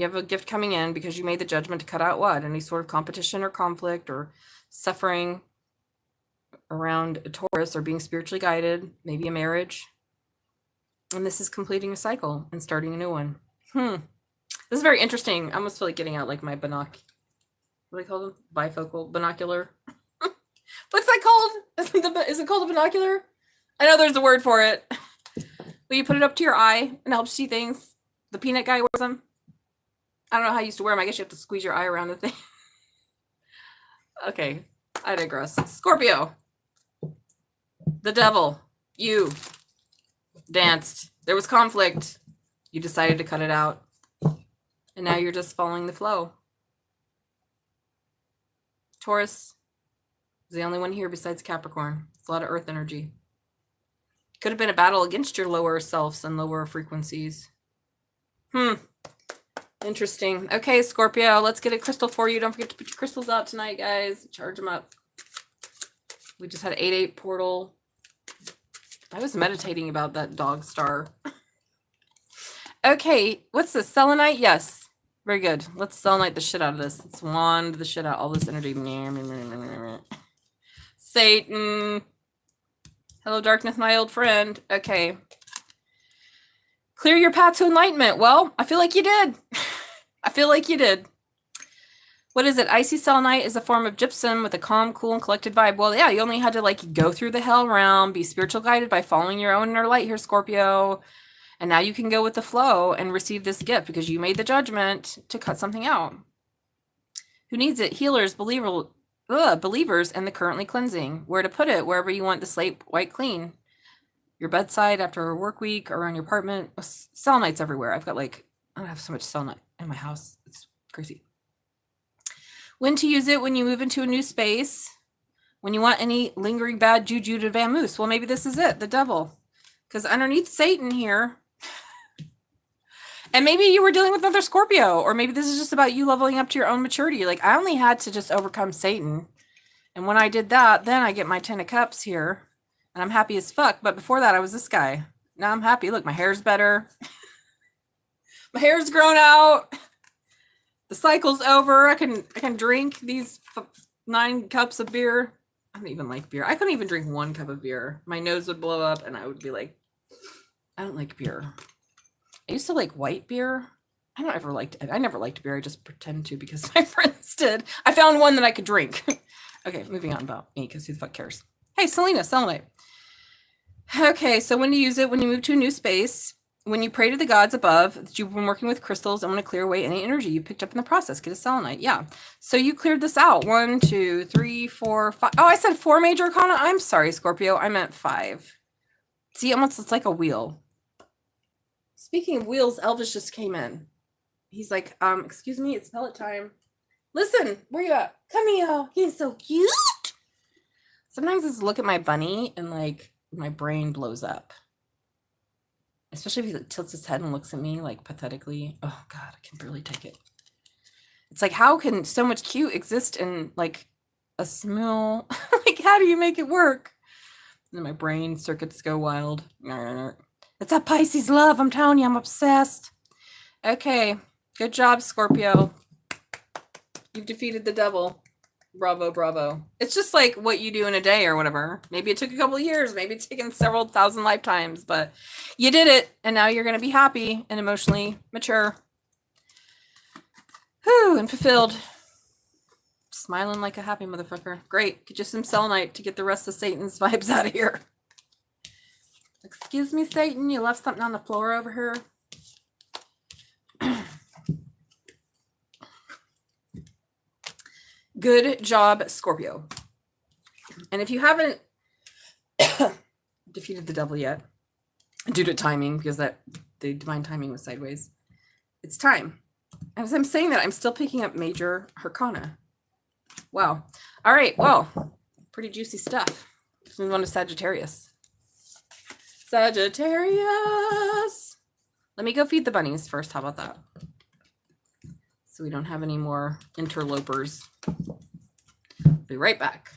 [SPEAKER 1] have a gift coming in because you made the judgment to cut out what? Any sort of competition or conflict or suffering around a Taurus or being spiritually guided, maybe a marriage. And this is completing a cycle and starting a new one. This is very interesting. I almost feel like getting out like my what do they call them? Bifocal binocular. What's that called? Is it called a binocular? I know there's a word for it. Will you put it up to your eye and help see things? The peanut guy wears them. I don't know how I used to wear them. I guess you have to squeeze your eye around the thing. Okay, I digress. Scorpio. The devil. You danced. There was conflict. You decided to cut it out. And now you're just following the flow. Taurus is the only one here besides Capricorn. It's a lot of earth energy. Could have been a battle against your lower selves and lower frequencies. Interesting. Okay, Scorpio, let's get a crystal for you. Don't forget to put your crystals out tonight, guys. Charge them up. We just had 8-8 portal. I was meditating about that dog star. Okay, what's this? Selenite? Yes. Very good. Let's selenite the shit out of this. Let's wand the shit out. All this energy. Satan. Hello, darkness, my old friend. Okay. Clear your path to enlightenment. Well, I feel like you did. I feel like you did. What is it? Icy selenite is a form of gypsum with a calm, cool, and collected vibe. Well, yeah, you only had to like go through the hell realm, be spiritual guided by following your own inner light here, Scorpio. And now you can go with the flow and receive this gift because you made the judgment to cut something out. Who needs it? Healers, believers, and the currently cleansing. Where to put it? Wherever you want the slate white clean. Your bedside after a work week, around your apartment. Selenites everywhere. I've got like, I don't have so much selenite in my house. It's crazy. When to use it? When you move into a new space. When you want any lingering bad juju to vamoose. Well, maybe this is it. The devil. Because underneath Satan here. And maybe you were dealing with another Scorpio. Or maybe this is just about you leveling up to your own maturity. Like, I only had to just overcome Satan. And when I did that, then I get my 10 of Cups here. And I'm happy as fuck. But before that, I was this guy. Now I'm happy. Look, my hair's better. My hair's grown out. The cycle's over. I can drink these 9 cups of beer. I don't even like beer. I couldn't even drink 1 cup of beer. My nose would blow up and I would be like, I don't like beer. I used to like white beer. I never liked beer. I just pretend to because my friends did. I found one that I could drink. Okay, moving on about me because who the fuck cares? Hey, Salena, selenite. Okay, so when to use it? When you move to a new space. When you pray to the gods above that you've been working with crystals and want to clear away any energy you picked up in the process. Get a selenite. Yeah. So you cleared this out. 1, 2, 3, 4, 5. Oh, I said 4 major arcana. I'm sorry, Scorpio. I meant 5. See, almost it's like a wheel. Speaking of wheels, Elvis just came in. He's like, excuse me, it's pellet time. Listen, where you at? Come here. He's so cute. Sometimes I just look at my bunny and like my brain blows up. Especially if he tilts his head and looks at me like pathetically. Oh God, I can barely take it. It's like, how can so much cute exist in like a small, like how do you make it work? And then my brain circuits go wild. It's that Pisces love. I'm telling you, I'm obsessed. Okay, good job, Scorpio. You've defeated the devil. Bravo, bravo. It's just like what you do in a day or whatever. Maybe it took a couple of years. Maybe it's taken several thousand lifetimes, but you did it. And now you're going to be happy and emotionally mature. Whew, and fulfilled. Smiling like a happy motherfucker. Great. Get you some selenite to get the rest of Satan's vibes out of here. Excuse me, Satan. You left something on the floor over here. Good job, Scorpio. And if you haven't defeated the devil yet, due to timing, because the divine timing was sideways, it's time. As I'm saying that, I'm still picking up major arcana. Wow. All right. Well, pretty juicy stuff. Let's move on to Sagittarius. Sagittarius. Let me go feed the bunnies first. How about that? So we don't have any more interlopers. Be right back.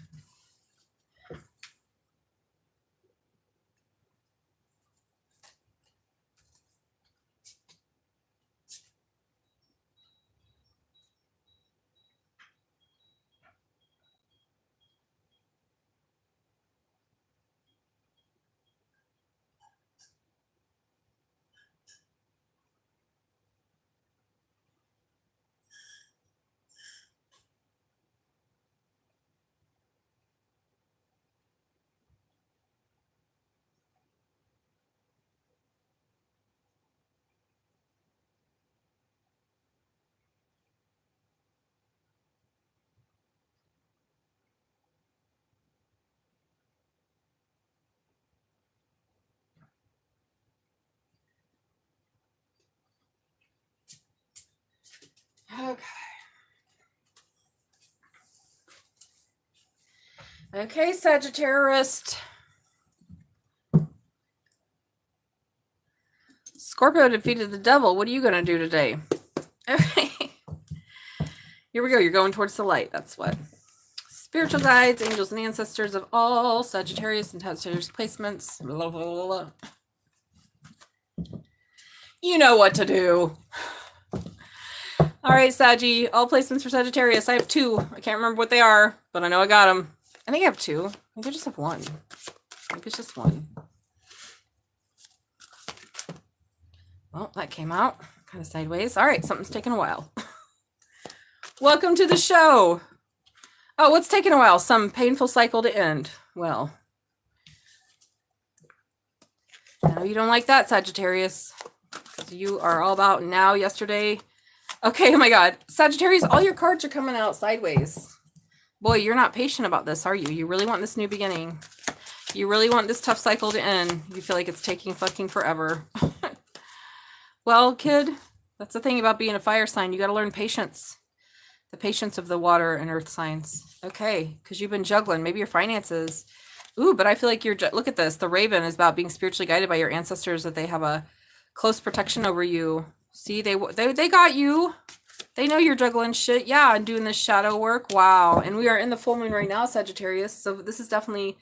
[SPEAKER 1] Okay. Okay, Sagittarius. Scorpio defeated the devil. What are you going to do today? Okay. Here we go. You're going towards the light. That's what. Spiritual guides, angels, and ancestors of all Sagittarius and Sagittarius placements. Blah, blah, blah, blah. You know what to do. All right, Saggy. All placements for Sagittarius. I have 2. I can't remember what they are, but I know I got them. I think I have 2. Maybe I just have 1. Maybe it's just 1. Well, that came out kind of sideways. All right, something's taking a while. Welcome to the show. Oh, what's taking a while? Some painful cycle to end. Well, I know you don't like that, Sagittarius, because you are all about now, yesterday. Okay, oh my God. Sagittarius, all your cards are coming out sideways. Boy, you're not patient about this, are you? You really want this new beginning. You really want this tough cycle to end. You feel like it's taking fucking forever. Well, kid, that's the thing about being a fire sign. You got to learn patience. The patience of the water and earth signs. Okay, because you've been juggling. Maybe your finances. Ooh, but I feel like you're... Look at this. The raven is about being spiritually guided by your ancestors, that they have a close protection over you. See, they got you. They know you're juggling shit. Yeah, and doing this shadow work. Wow. And we are in the full moon right now, Sagittarius. So this is definitely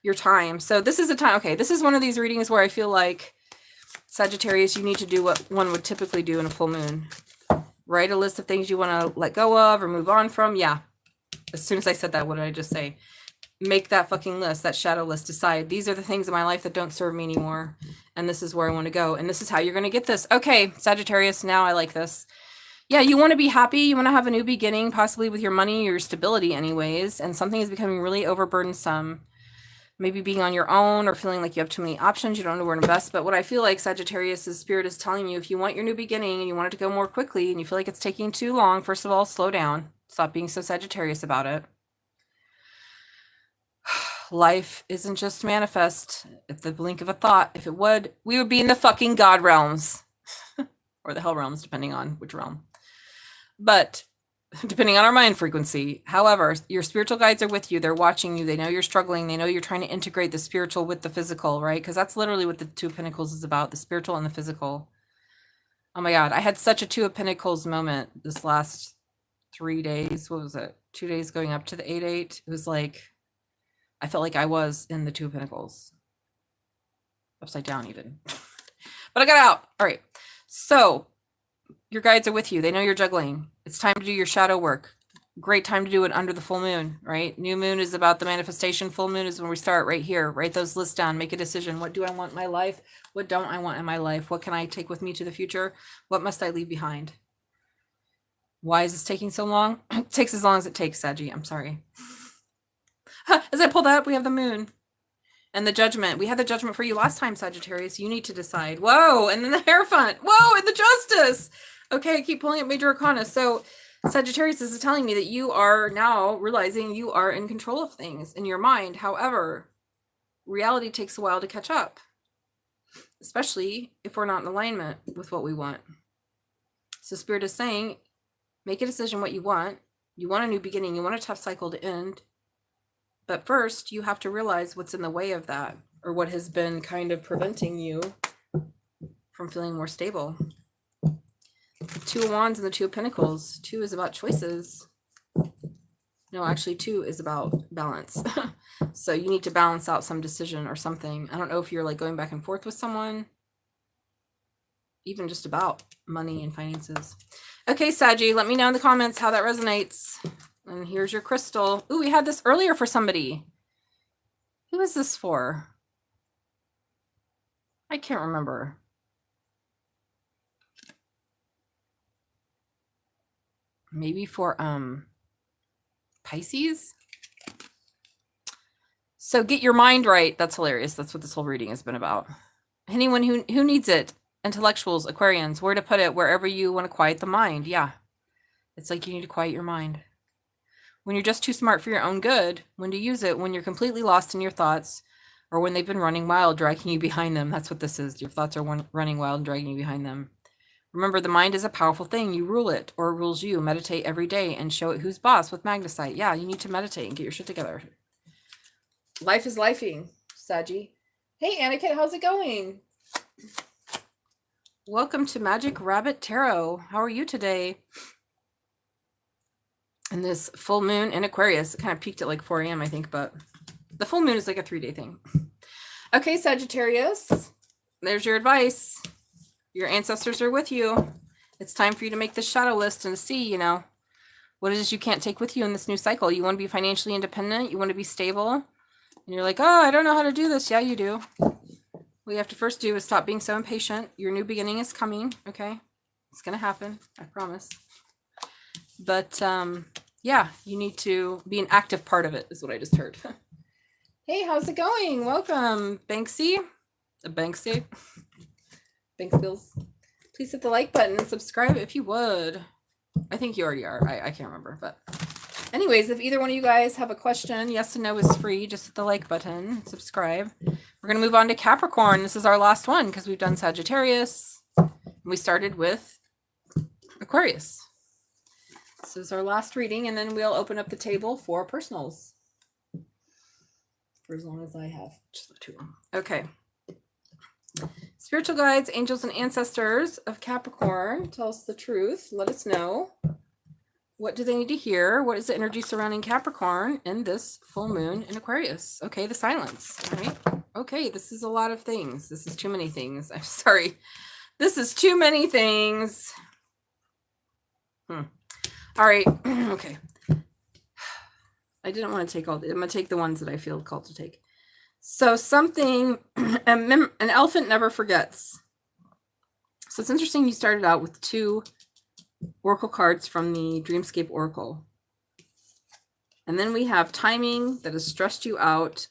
[SPEAKER 1] your time. So this is a time... Okay, this is one of these readings where I feel like Sagittarius, you need to do what one would typically do in a full moon. Write a list of things you want to let go of or move on from. Yeah. As soon as I said that, what did I just say? Make that fucking list, that shadow list. Decide, these are the things in my life that don't serve me anymore. And this is where I want to go. And this is how you're going to get this. Okay, Sagittarius, now I like this. Yeah, you want to be happy. You want to have a new beginning, possibly with your money, your stability anyways. And something is becoming really overburdensome. Maybe being on your own or feeling like you have too many options. You don't know where to invest. But what I feel like, Sagittarius, is Spirit is telling you, if you want your new beginning and you want it to go more quickly and you feel like it's taking too long, first of all, slow down. Stop being so Sagittarius about it. Life isn't just manifest at the blink of a thought. If it would, we would be in the fucking God realms. Or the hell realms, depending on which realm. But depending on our mind frequency. However, your spiritual guides are with you. They're watching you. They know you're struggling. They know you're trying to integrate the spiritual with the physical, right? Because that's literally what the 2 of Pentacles is about, the spiritual and the physical. Oh my God. I had such a 2 of Pentacles moment this last 3 days. What was it? 2 days going up to the 8-8. It was like, I felt like I was in the 2 of Pentacles. Upside down even. But I got out. All right. So your guides are with you. They know you're juggling. It's time to do your shadow work. Great time to do it under the full moon, right? New moon is about the manifestation. Full moon is when we start right here. Write those lists down. Make a decision. What do I want in my life? What don't I want in my life? What can I take with me to the future? What must I leave behind? Why is this taking so long? It takes as long as it takes, Saggy. I'm sorry. As I pull that up, we have the moon. And the judgment. We had the judgment for you last time, Sagittarius. You need to decide. Whoa. And then the Hierophant. Whoa. And the Justice. Okay. I keep pulling up Major Arcana. So Sagittarius is telling me that you are now realizing you are in control of things in your mind. However, reality takes a while to catch up, especially if we're not in alignment with what we want. So Spirit is saying, make a decision what you want. You want a new beginning. You want a tough cycle to end. But first, you have to realize what's in the way of that, or what has been kind of preventing you from feeling more stable. The 2 of Wands and the 2 of Pentacles. 2 is about choices. No, actually 2 is about balance. So you need to balance out some decision or something. I don't know if you're like going back and forth with someone, even just about money and finances. Okay, Saggy, let me know in the comments how that resonates. And here's your crystal. Ooh, we had this earlier for somebody. Who is this for? I can't remember. Maybe for Pisces? So get your mind right. That's hilarious. That's what this whole reading has been about. Anyone who needs it. Intellectuals, Aquarians, where to put it, wherever you want to quiet the mind. Yeah. It's like you need to quiet your mind. When you're just too smart for your own good, when to use it, when you're completely lost in your thoughts, or when they've been running wild, dragging you behind them. That's what this is. Your thoughts are running wild and dragging you behind them. Remember, the mind is a powerful thing. You rule it, or it rules you. Meditate every day and show it who's boss with magnesite. Yeah, you need to meditate and get your shit together. Life is lifing, Saggy. Hey, Aniket, how's it going? Welcome to Magic Rabbit Tarot. How are you today? And this full moon in Aquarius, it kind of peaked at like 4 a.m., I think, but the full moon is like a 3-day thing. Okay, Sagittarius, there's your advice. Your ancestors are with you. It's time for you to make the shadow list and see, you know, what it is you can't take with you in this new cycle. You want to be financially independent. You want to be stable. And you're like, oh, I don't know how to do this. Yeah, you do. What you have to first do is stop being so impatient. Your new beginning is coming, okay? It's going to happen, I promise. But, yeah, you need to be an active part of it, is what I just heard. Hey, how's it going? Welcome, Banksy. Banksy. Thanks, Bills. Please hit the like button and subscribe if you would. I think you already are. I can't remember. But anyways, if either one of you guys have a question, yes and no is free. Just hit the like button. Subscribe. We're going to move on to Capricorn. This is our last one because we've done Sagittarius. And we started with Aquarius. This is our last reading, and then we'll open up the table for personals. For as long as I have. Just not too long. Okay. Spiritual guides, angels, and ancestors of Capricorn, tell us the truth. Let us know. What do they need to hear? What is the energy surrounding Capricorn in this full moon in Aquarius? Okay, the silence. All right. Okay, this is a lot of things. This is too many things. I'm sorry. This is too many things. All right. Okay. I didn't want to take all. I'm going to take the ones that I feel called to take. So something, an elephant never forgets. So it's interesting you started out with 2 oracle cards from the Dreamscape Oracle. And then we have timing that has stressed you out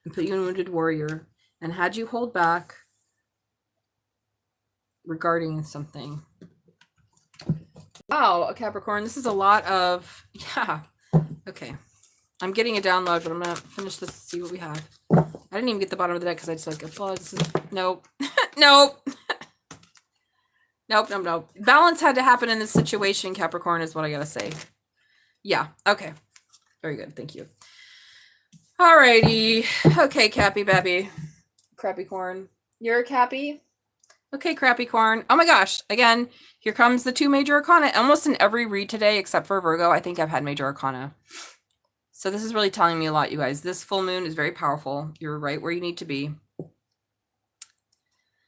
[SPEAKER 1] and put you in Wounded Warrior and had you hold back regarding something. Wow, Capricorn, this is a lot of, yeah, okay. I'm getting a download, but I'm going to finish this, see what we have. I didn't even get the bottom of the deck because I just like, oh, this is, nope. Nope. Nope. Balance had to happen in this situation, Capricorn, is what I got to say. Yeah, okay. Very good, thank you. Alrighty. Okay, Cappy Babby. Crappy Corn. You're a Cappy? Okay, Crappy Corn. Oh my gosh, again, here comes the 2 major arcana. Almost in every read today, except for Virgo, I think I've had major arcana. So this is really telling me a lot, you guys. This full moon is very powerful. You're right where you need to be.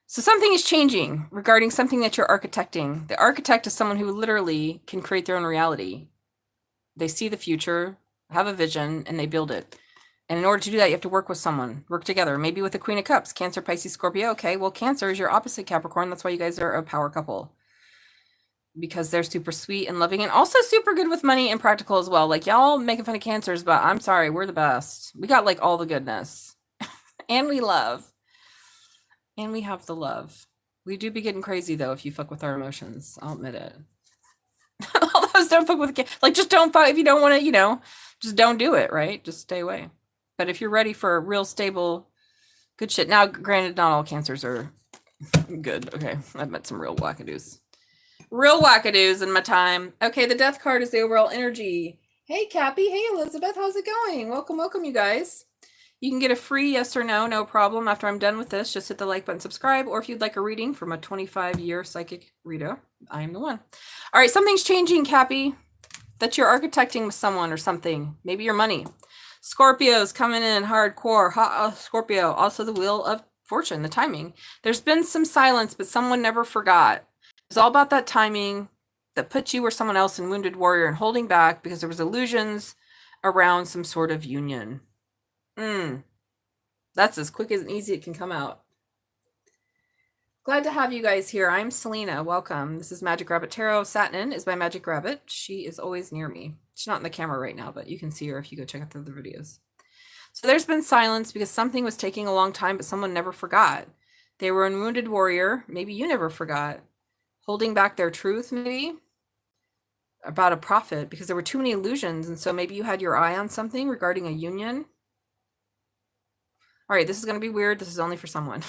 [SPEAKER 1] So something is changing regarding something that you're architecting. The architect is someone who literally can create their own reality. They see the future, have a vision, and they build it. And in order to do that, you have to work with someone, work together, maybe with the Queen of Cups, Cancer, Pisces, Scorpio. Okay, well, Cancer is your opposite Capricorn. That's why you guys are a power couple. Because they're super sweet and loving and also super good with money and practical as well. Like, y'all making fun of Cancers, but I'm sorry, we're the best. We got like all the goodness. And we love. And we have the love. We do be getting crazy though if you fuck with our emotions. I'll admit it. All those don't fuck with, like, just don't fuck if you don't want to, you know, just don't do it, right? Just stay away. But if you're ready for real stable, good shit. Now, granted, not all Cancers are good. Okay, I've met some real wackadoos. Real wackadoos in my time. Okay, the death card is the overall energy. Hey, Cappy. Hey, Elizabeth. How's it going? Welcome, you guys. You can get a free yes or no, no problem. After I'm done with this, just hit the like button, subscribe, or if you'd like a reading from a 25-year psychic reader, I am the one. All right, something's changing, Cappy. That you're architecting with someone or something. Maybe your money. Scorpio's coming in hardcore. Scorpio. Also the Wheel of Fortune, the timing. There's been some silence, but someone never forgot. It's all about that timing that puts you or someone else in Wounded Warrior and holding back because there was illusions around some sort of union. That's as quick and easy it can come out. Glad to have you guys here. I'm Salena. Welcome. This is Magic Rabbit Tarot. Satnin is my Magic Rabbit. She is always near me. She's not in the camera right now, but you can see her if you go check out the other videos. So there's been silence because something was taking a long time, but someone never forgot. They were in Wounded Warrior. Maybe you never forgot. Holding back their truth, maybe, about a prophet, because there were too many illusions, and so maybe you had your eye on something regarding a union. All right, this is going to be weird. This is only for someone.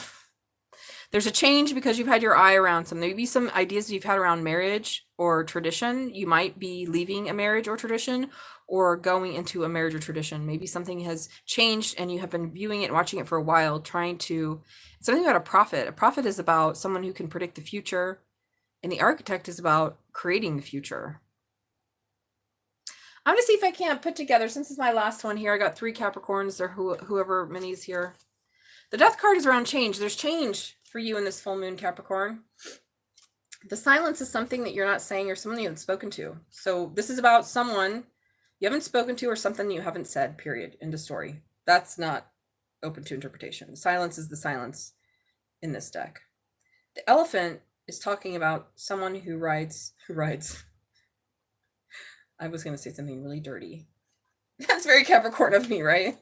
[SPEAKER 1] There's a change because you've had your eye around some. Maybe some ideas you've had around marriage or tradition. You might be leaving a marriage or tradition or going into a marriage or tradition. Maybe something has changed and you have been viewing it and watching it for a while, trying to, something about a prophet. A prophet is about someone who can predict the future, and the architect is about creating the future. I'm going to see if I can't put together, since it's my last one here, I got 3 Capricorns or whoever many is here. The Death card is around change. There's change for you in this full moon, Capricorn. The silence is something that you're not saying or someone you haven't spoken to. So this is about someone you haven't spoken to or something you haven't said, period, end of story. That's not open to interpretation. The silence is the silence in this deck. The Elephant is talking about someone who rides. I was going to say something really dirty. That's very Capricorn of me, right?